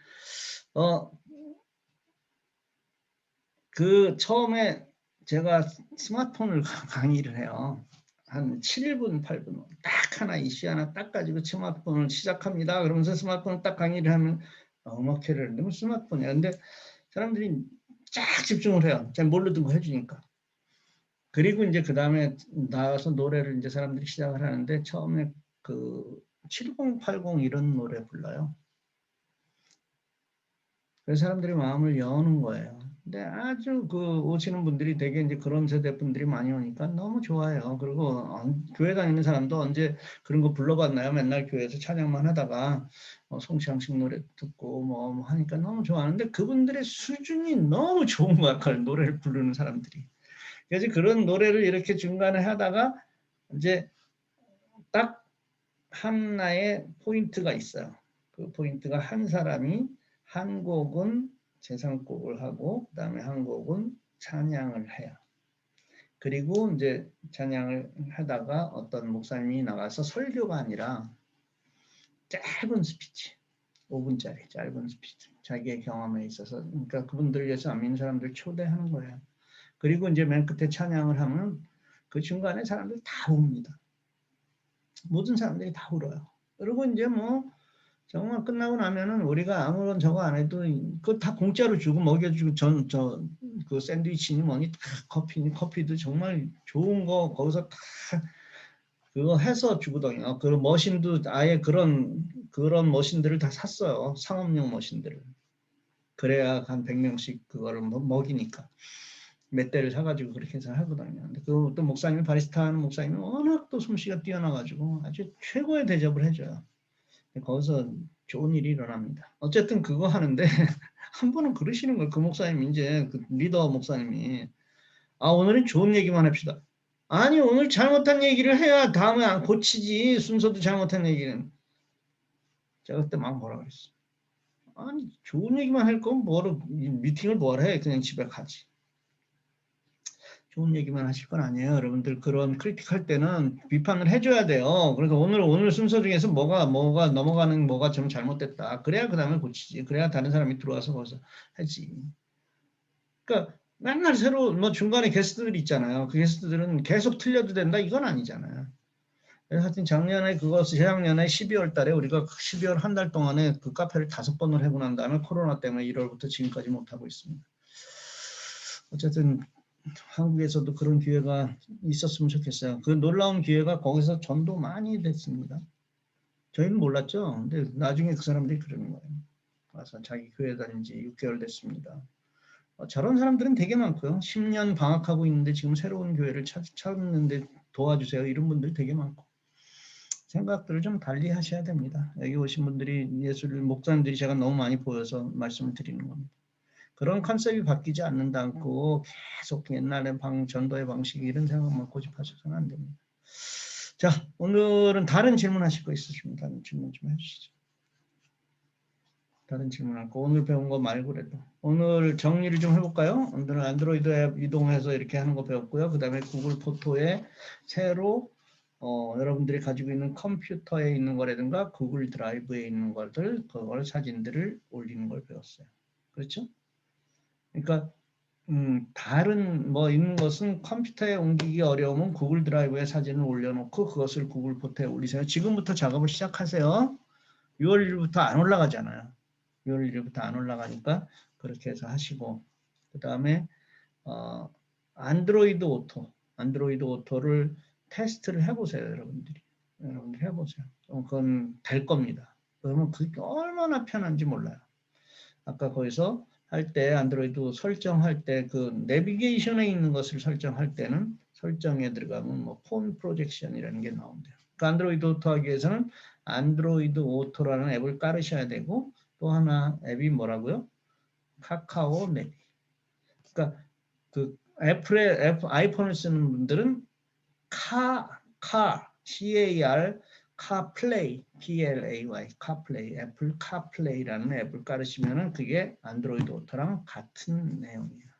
그 처음에 제가 스마트폰을 강의를 해요. 한 7분, 8분 딱 하나 이슈 하나 딱 가지고 스마트폰을 시작합니다. 그러면서 스마트폰을 딱 강의를 하면 음악회를 하는데 스마트폰이야. 근데 사람들이 쫙 집중을 해요. 제가 모르던 거 해주니까. 그리고 이제 그 다음에 나와서 노래를 이제 사람들이 시작을 하는데 처음에 그 7080 이런 노래 불러요. 그래서 사람들이 마음을 여는 거예요. 근데 아주 그 오시는 분들이 되게 이제 그런 세대 분들이 많이 오니까 너무 좋아요. 그리고 교회 다니는 사람도 언제 그런 거 불러봤나요? 맨날 교회에서 찬양만 하다가 송시양식 노래 듣고 뭐 하니까 너무 좋아하는데 그분들의 수준이 너무 좋은 거야. 그걸 노래를 부르는 사람들이. 그래서 그런 노래를 이렇게 중간에 하다가 이제 딱 하나의 포인트가 있어요. 그 포인트가 한 사람이 한 곡은 제상곡을 하고 그다음에 한 곡은 찬양을 해요. 그리고 이제 찬양을 하다가 어떤 목사님이 나가서 설교가 아니라 짧은 스피치, 5분짜리 짧은 스피치, 자기의 경험에 있어서 그러니까 그분들 위해서 안 믿는 사람들 초대하는 거예요. 그리고 이제 맨 끝에 찬양을 하면 그 중간에 사람들이 다 웁니다. 모든 사람들이 다 울어요. 그리고 이제 뭐 정말 끝나고 나면은 우리가 아무런 저거 안 해도 그거 다 공짜로 주고 먹여주고 그 샌드위치니 뭐니 다 커피도 정말 좋은 거 거기서 다 그거 해서 주거든요. 그 머신도 아예 그런 머신들을 다 샀어요. 상업용 머신들을. 그래야 한 100명씩 그거를 먹이니까. 몇 대를 사가지고 그렇게 해서 하거든요. 근데 그 또 목사님, 바리스타 하는 목사님은 워낙 또 솜씨가 뛰어나가지고 아주 최고의 대접을 해줘요. 거기서 좋은 일이 일어납니다. 어쨌든 그거 하는데 한 번은 그러시는 거예요. 그 목사님 이제 그 리더 목사님이 오늘은 좋은 얘기만 합시다. 아니 오늘 잘못한 얘기를 해야 다음에 안 고치지. 순서도 잘못한 얘기는. 제가 그때 막 뭐라 그랬어. 아니 좋은 얘기만 할 거면 뭐로 미팅을 뭐하러 해. 그냥 집에 가지. 좋은 얘기만 하실 건 아니에요. 여러분들 그런 크리틱할 때는 비판을 해줘야 돼요. 그래서 오늘 순서 중에서 뭐가 넘어가는 뭐가 좀 잘못됐다. 그래야 그 다음에 고치지. 그래야 다른 사람이 들어와서 거기서 하지. 그러니까 맨날 새로 뭐 중간에 게스트들이 있잖아요. 그 게스트들은 계속 틀려도 된다. 이건 아니잖아요. 그래서 하여튼 작년에 재작년에 12월 달에 우리가 12월 한 달 동안에 그 카페를 5번을 해고 난 다음에 코로나 때문에 1월부터 지금까지 못하고 있습니다. 어쨌든 한국에서도 그런 기회가 있었으면 좋겠어요. 그 놀라운 기회가 거기서 전도 많이 됐습니다. 저희는 몰랐죠. 근데 나중에 그 사람들이 그러는 거예요. 와서 자기 교회 다닌 지 6개월 됐습니다. 저런 사람들은 되게 많고요. 10년 방학하고 있는데 지금 새로운 교회를 찾는데 도와주세요. 이런 분들 되게 많고. 생각들을 좀 달리 하셔야 됩니다. 여기 오신 분들이 목사님들이 제가 너무 많이 보여서 말씀을 드리는 겁니다. 그런 컨셉이 바뀌지 않는다고 계속 옛날에 전도의 방식이 이런 생각만 고집하셔서는 안 됩니다. 자, 오늘은 다른 질문하실 거 있으시면 다른 질문 좀 해주시죠. 다른 질문할 거 오늘 배운 거 말고라도 오늘 정리를 좀 해볼까요? 오늘은 안드로이드 앱 이동해서 이렇게 하는 거 배웠고요. 그 다음에 구글 포토에 새로 여러분들이 가지고 있는 컴퓨터에 있는 거라든가 구글 드라이브에 있는 것들 그걸 사진들을 올리는 걸 배웠어요. 그렇죠? 그러니까 다른 뭐 있는 것은 컴퓨터에 옮기기 어려우면 구글 드라이브에 사진을 올려놓고 그것을 구글 포토에 올리세요. 지금부터 작업을 시작하세요. 6월 1일부터 안 올라가잖아요. 6월 1일부터 안 올라가니까 그렇게 해서 하시고 그 다음에 안드로이드 오토를 테스트를 해보세요. 여러분들이 해보세요. 그건 될 겁니다. 그러면 그게 얼마나 편한지 몰라요. 아까 거기서 할 때 안드로이드 설정할 때 그 내비게이션에 있는 것을 설정할 때는 설정에 들어가면 뭐 폰 프로젝션이라는 게 나온대요. 그 안드로이드 오토 하기 위해서는 안드로이드 오토라는 앱을 깔으셔야 되고 또 하나 앱이 뭐라고요? 카카오 내비. 그러니까 그 아이폰을 쓰는 분들은 CAR 카플레이, PLAY, 카플레이, 애플 카플레이라는 앱을 깔으시면은 그게 안드로이드 오토랑 같은 내용이에요.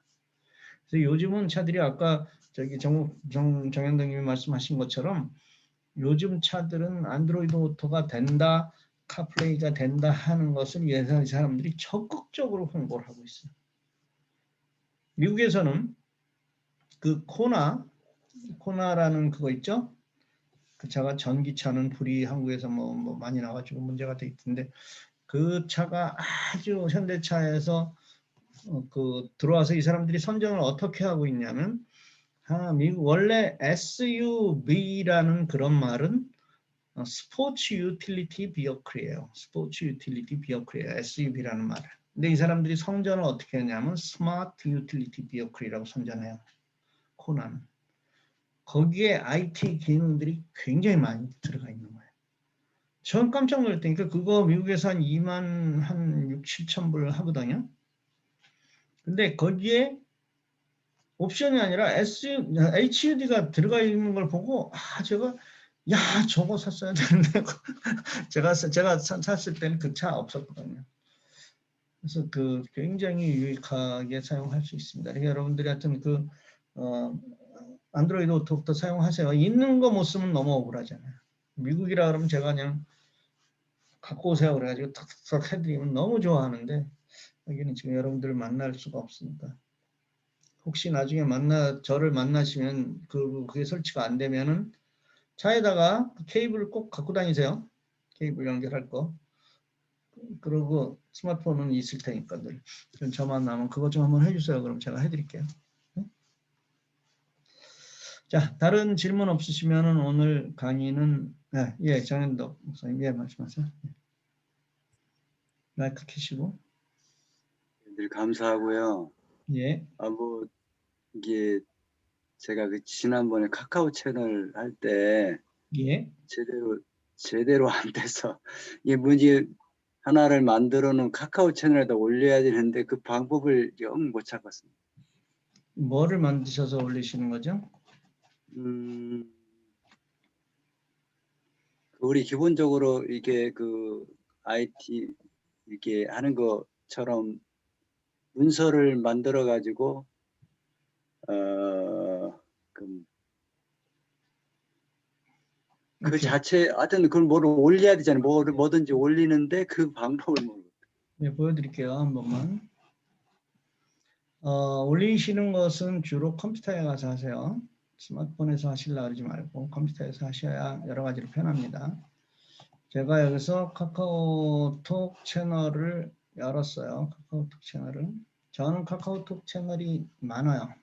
그래서 요즘은 차들이 아까 저기 정현동님이 말씀하신 것처럼 요즘 차들은 안드로이드 오토가 된다, 카플레이가 된다 하는 것을 위해서 사람들이 적극적으로 홍보를 하고 있어요. 미국에서는 그 코나라는 그거 있죠? 그 차가 전기차는 불이 한국에서 뭐 많이 나가지고 문제가 돼 있던데 그 차가 아주 현대차에서 그 들어와서 이 사람들이 선정을 어떻게 하고 있냐면 미국 원래 SUV라는 그런 말은 스포츠 유틸리티 비어클이에요. 스포츠 유틸리티 비어클이에요. SUV라는 말을. 근데 이 사람들이 선전을 어떻게 하냐면 스마트 유틸리티 비어클이라고 선전해요. 코나는. 거기에 IT 기능들이 굉장히 많이 들어가 있는 거예요. 전 깜짝 놀랐다니까 그거 미국에서 한 2만 한 6, 7천 불 하거든요. 근데 거기에 옵션이 아니라 HUD가 들어가 있는 걸 보고 제가 저거 샀어야 되는데 제가 샀을 때는 그 차 없었거든요. 그래서 그 굉장히 유익하게 사용할 수 있습니다. 그러니까 여러분들이 하여튼 그 안드로이드 오토부터 사용하세요. 있는 거 못 쓰면 너무 억울하잖아요. 미국이라 그러면 제가 그냥 갖고 오세요 그래가지고 탁탁 해드리면 너무 좋아하는데 여기는 지금 여러분들을 만날 수가 없으니까 혹시 나중에 저를 만나시면 그게 설치가 안 되면은 차에다가 케이블을 꼭 갖고 다니세요. 케이블 연결할 거. 그리고 스마트폰은 있을 테니까 늘. 저만 나면 그거 좀 한번 해주세요. 그럼 제가 해드릴게요. 자, 다른 질문 없으시면은 오늘 강의는 예, 정현덕 목사님 예, 말씀하세요. 마이크 켜시고. 늘 감사하고요. 예, 뭐 이게 제가 그 지난번에 카카오 채널 할 때 예. 제대로 안 돼서 이게 뭐지 하나를 만들어 놓은 카카오 채널에다 올려야 되는데 그 방법을 영 못 찾았습니다. 뭐를 만드셔서 올리시는 거죠? 우리 기본적으로 이게 그 IT 이렇게 하는 것처럼 문서를 만들어 가지고 그 오케이. 자체 하여튼 그걸 뭐를 올려야 되잖아요. 뭐든지 올리는데 그 방법을 모르고. 네, 보여드릴게요. 한 번만. 올리시는 것은 주로 컴퓨터에 가서 하세요. 스마트폰에서 하시려고 하지 말고 컴퓨터에서 하셔야 여러 가지로 편합니다. 제가 여기서 카카오톡 채널을 열었어요. 카카오톡 채널을. 저는 카카오톡 채널이 많아요.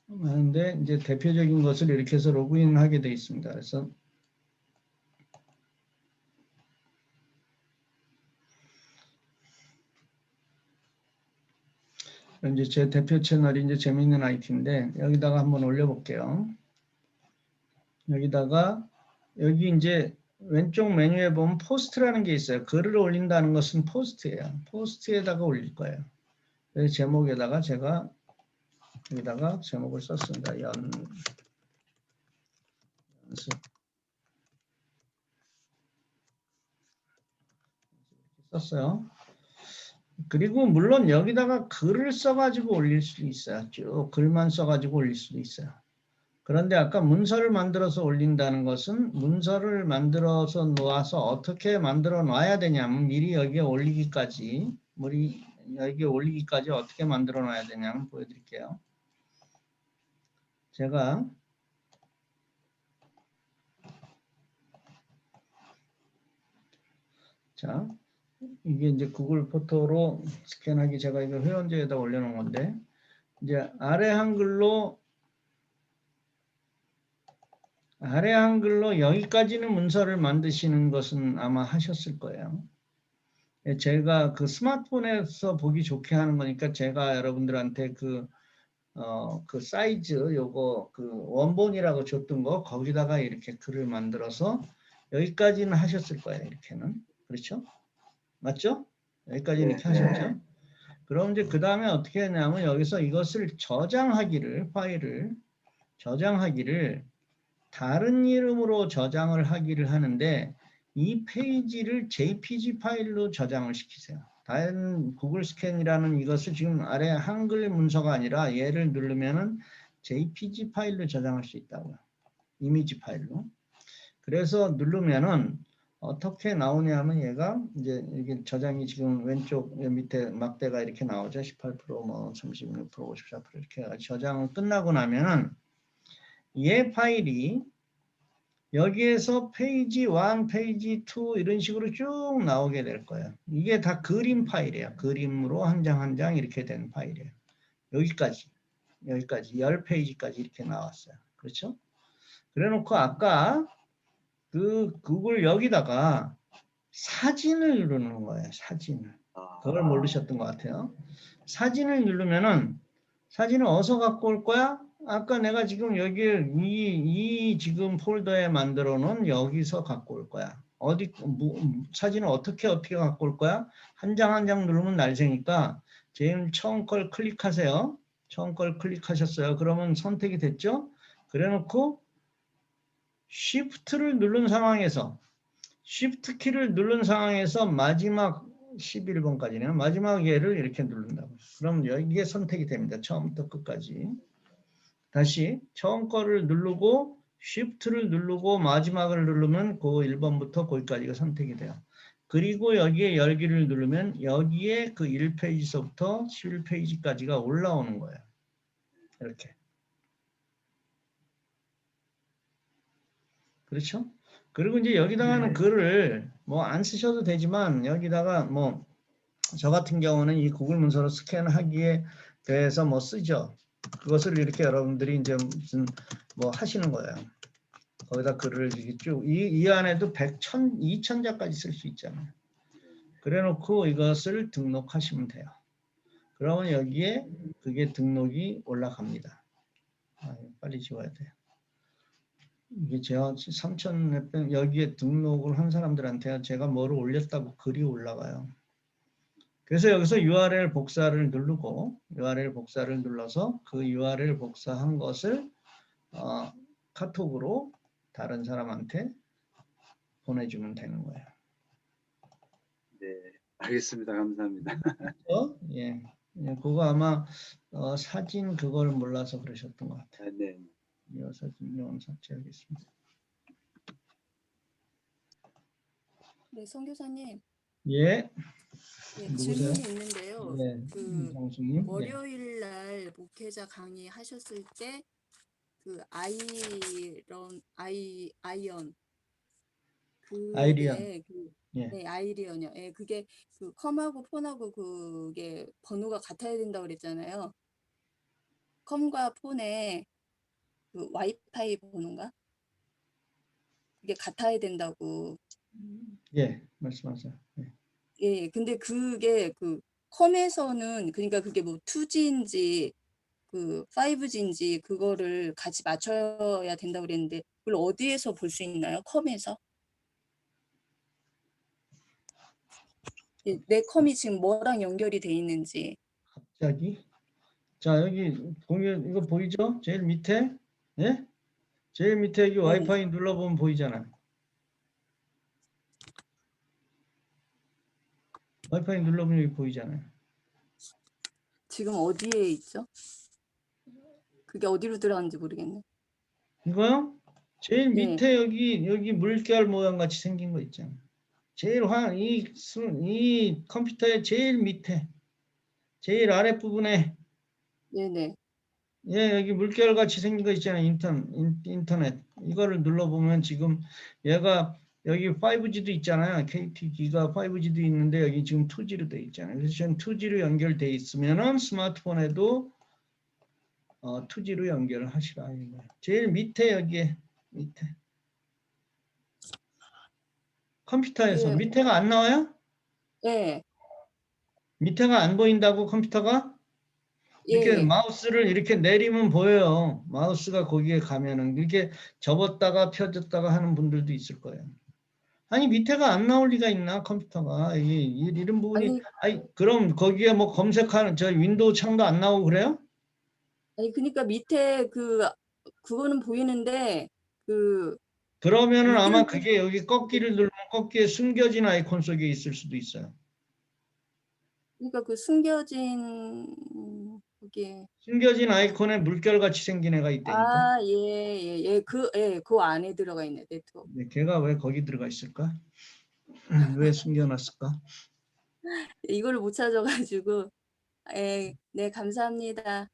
많은데 이제 대표적인 것을 이렇게 해서 로그인 하게 되어 있습니다. 그래서 이제 제 대표 채널이 이제 재미있는 IT인데 여기다가 한번 올려볼게요. 여기다가 여기 이제 왼쪽 메뉴에 보면 포스트라는 게 있어요. 글을 올린다는 것은 포스트예요. 포스트에다가 올릴 거예요. 그래서 제목에다가 제가 여기다가 제목을 썼습니다. 연습 썼어요. 그리고 물론 여기다가 글을 써가지고 올릴 수도 있어요. 쭉 글만 써가지고 올릴 수도 있어요. 그런데 아까 문서를 만들어서 올린다는 것은 문서를 만들어서 놓아서 어떻게 만들어 놔야 되냐면 미리 여기에 올리기까지 어떻게 만들어 놔야 되냐면 보여드릴게요. 제가 자 이게 이제 구글 포토로 스캔하기 제가 이거 회원제에다 올려놓은 건데 이제 아래 한글로 여기까지는 문서를 만드시는 것은 아마 하셨을 거예요. 제가 그 스마트폰에서 보기 좋게 하는 거니까 제가 여러분들한테 그 사이즈 요거 그 원본이라고 줬던 거 거기다가 이렇게 글을 만들어서 여기까지는 하셨을 거예요. 이렇게는. 그렇죠? 맞죠? 여기까지 이렇게 하셨죠? 그럼 이제 그 다음에 어떻게 했냐면 여기서 이것을 파일을 저장하기를 다른 이름으로 저장을 하기를 하는데 이 페이지를 JPG 파일로 저장을 시키세요. 다른 구글 스캔이라는 이것을 지금 아래 한글 문서가 아니라 얘를 누르면은 JPG 파일로 저장할 수 있다고요. 이미지 파일로. 그래서 누르면은 어떻게 나오냐면 얘가 이제 이게 저장이 지금 왼쪽 밑에 막대가 이렇게 나오죠. 18%, 뭐 36%, 54% 이렇게 저장을 끝나고 나면은 얘 파일이 여기에서 페이지 1, 페이지 2 이런 식으로 쭉 나오게 될 거예요. 이게 다 그림 파일이에요. 그림으로 한 장 한 장 이렇게 된 파일이에요. 여기까지 10페이지까지 이렇게 나왔어요. 그렇죠? 그래 놓고 아까 그 구글 여기다가 사진을 누르는 거예요. 사진을. 그걸 모르셨던 것 같아요. 사진을 누르면은 사진을 어디서 갖고 올 거야? 아까 내가 지금 여기 이 지금 폴더에 만들어 놓은 여기서 갖고 올 거야. 사진을 어떻게 갖고 올 거야? 한 장 한 장 누르면 날새니까 제일 처음 걸 클릭하세요. 처음 걸 클릭하셨어요. 그러면 선택이 됐죠? 그래 놓고 Shift를 누른 상황에서 Shift 키를 누른 상황에서 마지막 11번까지는 마지막 얘를 이렇게 누른다고. 그럼 여기에 선택이 됩니다. 처음부터 끝까지. 다시 처음 거를 누르고 Shift를 누르고 마지막을 누르면 그 1번부터 거기까지가 선택이 돼요. 그리고 여기에 열기를 누르면 여기에 그 1페이지서부터 11페이지까지가 올라오는 거예요. 이렇게. 그렇죠? 그리고 이제 여기다가는 글을 뭐 안 쓰셔도 되지만 여기다가 뭐 저 같은 경우는 이 구글 문서로 스캔하기에 대해서 뭐 쓰죠. 그것을 이렇게 여러분들이 이제 무슨 뭐 하시는 거예요. 거기다 글을 이렇게 쭉 이 안에도 100, 1000, 2000자까지 쓸 수 있잖아요. 그래놓고 이것을 등록하시면 돼요. 그러면 여기에 그게 등록이 올라갑니다. 아, 빨리 지워야 돼요. 이게 제가 3000 여기에 등록을 한 사람들한테 제가 뭐를 올렸다고 글이 올라가요. 그래서 여기서 URL 복사를 누르고 URL 복사를 눌러서 그 URL 복사한 것을 카톡으로 다른 사람한테 보내주면 되는 거예요. 네, 알겠습니다. 감사합니다. 예, 예, 그거 아마 사진 그걸 몰라서 그러셨던 것 같아요. 네. 이 사진 용 삭제하겠습니다. 네, 선교사님. 예. 네, 누구세요? 질문이 있는데요. 네, 그 장수님. 월요일 날 목회자 강의 하셨을 때 그 아이언 아이리언. 그게 예. 네, 아이리언이요. 예, 그게 그 컴하고 폰하고 그게 번호가 같아야 된다고 그랬잖아요. 컴과 폰의 그 와이파이 번호인가? 그게 같아야 된다고. 예, 말씀하세요. 예. 예, 근데 그게 그 컴에서는 그러니까 그게 뭐 2G인지 그 5G인지 그거를 같이 맞춰야 된다고 그랬는데 그걸 어디에서 볼 수 있나요? 컴에서? 예, 내 컴이 지금 뭐랑 연결이 돼 있는지. 갑자기. 자, 여기 공유 이거 보이죠? 제일 밑에. 예? 제일 밑에 여기 와이파이 눌러보면 보이잖아요. 와이파이 눌러보면 여기 보이잖아요. 지금 어디에 있죠? 그게 어디로 들어가는지 모르겠네. 이거요? 제일 네. 밑에 여기 물결 모양 같이 생긴 거 있잖아요. 제일 이 컴퓨터의 제일 밑에, 제일 아랫 부분에 네네. 예, 여기 물결 같이 생긴 거 있잖아요. 인터넷. 이거를 눌러보면 지금 얘가 여기 5G도 있잖아요. KT 기가 5G도 있는데 여기 지금 2G로 돼 있잖아요. 그래서 지금 2G로 연결돼 있으면은 스마트폰에도 2G로 연결을 하시라. 제일 밑에 여기에 밑에 컴퓨터에서 예. 밑에가 안 나와요? 네. 밑에가 안 보인다고 컴퓨터가? 이렇게 예. 마우스를 이렇게 내리면 보여요. 마우스가 거기에 가면은 이렇게 접었다가 펴졌다가 하는 분들도 있을 거예요. 아니 밑에가 안 나올 리가 있나 컴퓨터가 이런 부분이 그럼 거기에 뭐 검색하는 저 윈도우 창도 안 나오고 그래요? 아니 그러니까 밑에 그거는 보이는데 그러면은 아마 이름 그게 여기 꺾기를 누르면 꺾기에 숨겨진 아이콘 속에 있을 수도 있어요. 그러니까 그 숨겨진 거기에 숨겨진 아이콘에 물결같이 생긴 애가 있다니까. 그 안에 들어가 있네 네트워크. 네, 걔가 왜 거기 들어가 있을까? 왜 숨겨놨을까? 이거를 못 찾아가지고 네 감사합니다.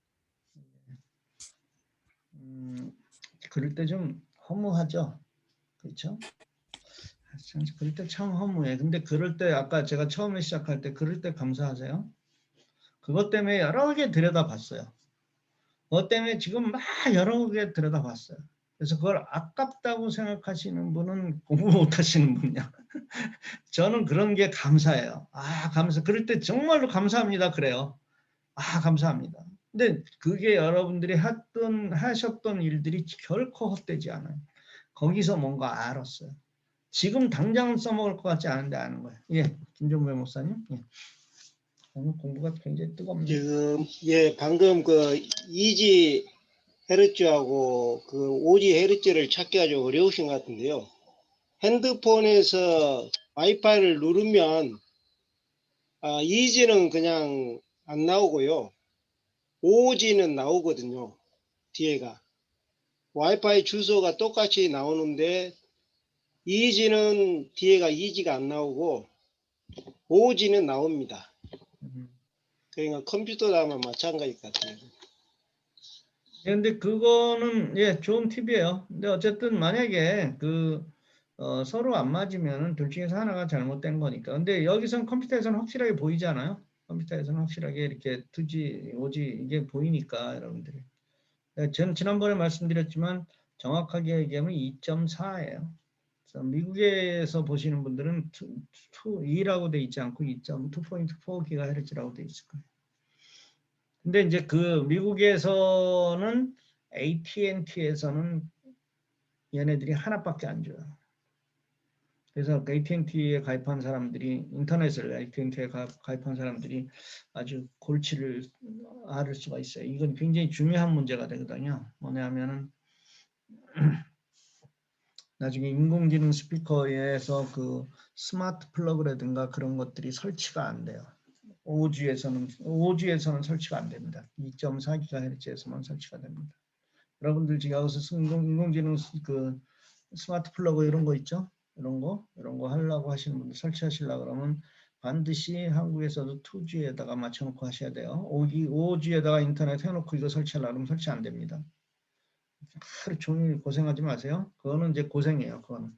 그럴 때 좀 허무하죠, 그렇죠? 그럴 때 참 허무해. 근데 그럴 때 아까 제가 처음에 시작할 때 그럴 때 감사하세요. 그것 때문에 여러 개 들여다봤어요. 그것 때문에 지금 막 여러 개 들여다봤어요. 그래서 그걸 아깝다고 생각하시는 분은 공부 못하시는 분이야. 저는 그런 게 감사해요. 그럴 때 정말로 감사합니다. 그래요. 감사합니다. 근데 그게 여러분들이 하셨던 일들이 결코 헛되지 않아요. 거기서 뭔가 알았어요. 지금 당장 써먹을 것 같지 않은데 아는 거예요. 예, 김종배 목사님. 예. 오늘 공부가 굉장히 뜨겁네요. 지금 방금 그 2G 헤르츠하고 그 5G 헤르츠를 찾기가 좀 어려우신 것 같은데요. 핸드폰에서 와이파이를 누르면 2G는 그냥 안 나오고요. 5G는 나오거든요. 뒤에가 와이파이 주소가 똑같이 나오는데 2G는 뒤에가 2G가 안 나오고 5G는 나옵니다. 그러니까 컴퓨터도 아마 마찬가지일 것 같아요. 근데 그거는 좋은 팁이에요. 근데 어쨌든 만약에 서로 안 맞으면 둘 중에서 하나가 잘못된 거니까. 근데 여기선 컴퓨터에서는 확실하게 보이잖아요. 컴퓨터에서는 확실하게 이렇게 2G, 5G 이게 보이니까 여러분들이. 전 지난번에 말씀드렸지만 정확하게 얘기하면 2.4예요. 미국에서 보시는 분들은 2라고 돼 있지 않고 2.4GHz라고 돼 있을 거예요. 근데 이제 그 미국에서는 AT&T에서는 얘네들이 하나밖에 안 줘요. 그래서 AT&T에 가입한 사람들이 인터넷을 AT&T에 가입한 사람들이 아주 골치를 앓을 수가 있어요. 이건 굉장히 중요한 문제가 되거든요. 뭐냐면은 나중에 인공지능 스피커에서 그 스마트 플러그라든가 그런 것들이 설치가 안 돼요. 5G에서는 설치가 안 됩니다. 2.4GHz에서만 설치가 됩니다. 여러분들 지금 여기서 인공지능 그 스마트 플러그 이런 거 있죠? 이런 거 하려고 하시는 분들 설치하시려고 그러면 반드시 한국에서도 2G에다가 맞춰놓고 하셔야 돼요. 5G에다가 인터넷 해놓고 이거 설치하려고 하면 설치 안 됩니다. 하루 종일 고생하지 마세요. 그거는 이제 고생이에요. 그거는.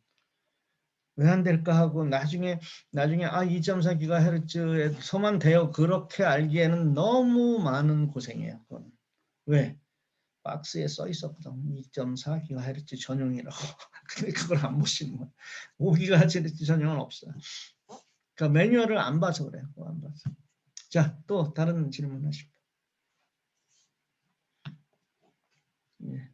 왜 안 될까 하고 나중에 2.4GHz에서만 돼요. 그렇게 알기에는 너무 많은 고생이에요. 그건. 왜? 박스에 써 있었거든. 2.4GHz 전용이라고. 근데 그걸 안 보시는 거예요. 5GHz 전용은 없어요. 그러니까 매뉴얼을 안 봐서 그래요. 안 봐서. 자, 또 다른 질문 하십시오. 예.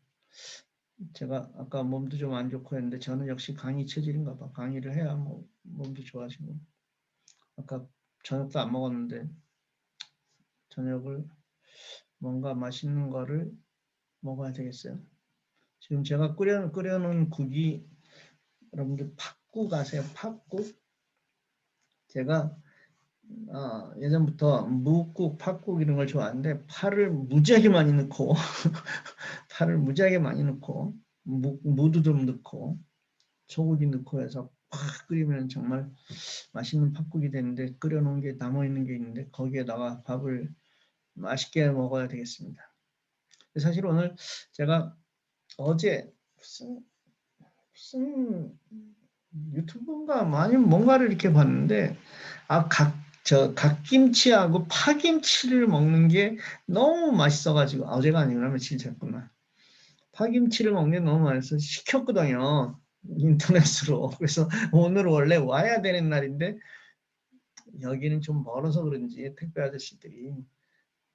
제가 아까 몸도 좀 안 좋고 했는데 저는 역시 강의 체질인가 봐. 강의를 해야 뭐 몸도 좋아지고. 아까 저녁도 안 먹었는데 저녁을 뭔가 맛있는 거를 먹어야 되겠어요. 지금 제가 끓여놓은 국이 여러분들 팥국 아세요? 팥국? 제가 예전부터 묵국, 팥국 이런 걸 좋아하는데 파를 무지하게 많이 넣고 무도 좀 넣고 소고기 넣고 해서 팍 끓이면 정말 맛있는 팥국이 되는데 끓여놓은 게 남아있는 게 있는데 거기에다가 밥을 맛있게 먹어야 되겠습니다. 사실 오늘 제가 어제 무슨 유튜브인가 아니면 뭔가를 이렇게 봤는데 갓김치하고 파김치를 먹는 게 너무 맛있어가지고 어제가 아니라 며칠 전구나. 파김치를 먹는 게 너무 맛있어서 시켰거든요. 인터넷으로. 그래서 오늘 원래 와야 되는 날인데 여기는 좀 멀어서 그런지 택배 아저씨들이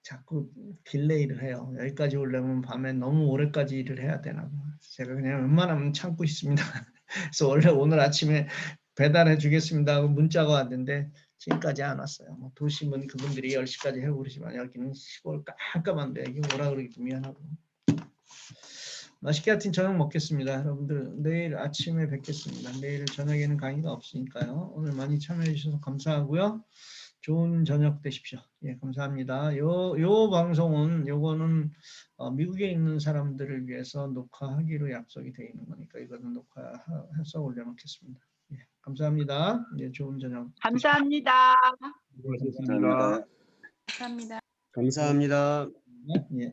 자꾸 딜레이를 해요. 여기까지 오려면 밤에 너무 오래까지 일을 해야 되나 봐. 제가 그냥 웬만하면 참고 있습니다. 그래서 원래 오늘 아침에 배달해 주겠습니다 하고 문자가 왔는데 지금까지 안 왔어요. 뭐 도심은 그분들이 10시까지 해고 그러지만 여기는 시골 깜깜한데 여기 오라 그러기도 미안하고. 맛있게 하여튼 저녁 먹겠습니다. 여러분들 내일 아침에 뵙겠습니다. 내일 저녁에는 강의가 없으니까요. 오늘 많이 참여해 주셔서 감사하고요. 좋은 저녁 되십시오. 예, 감사합니다. 요 방송은 요거는 미국에 있는 사람들을 위해서 녹화하기로 약속이 되어 있는 거니까 이거는 녹화해서 올려놓겠습니다. 예, 감사합니다. 예, 좋은 저녁. 감사합니다. 감사합니다. 감사합니다. 감사합니다. 예.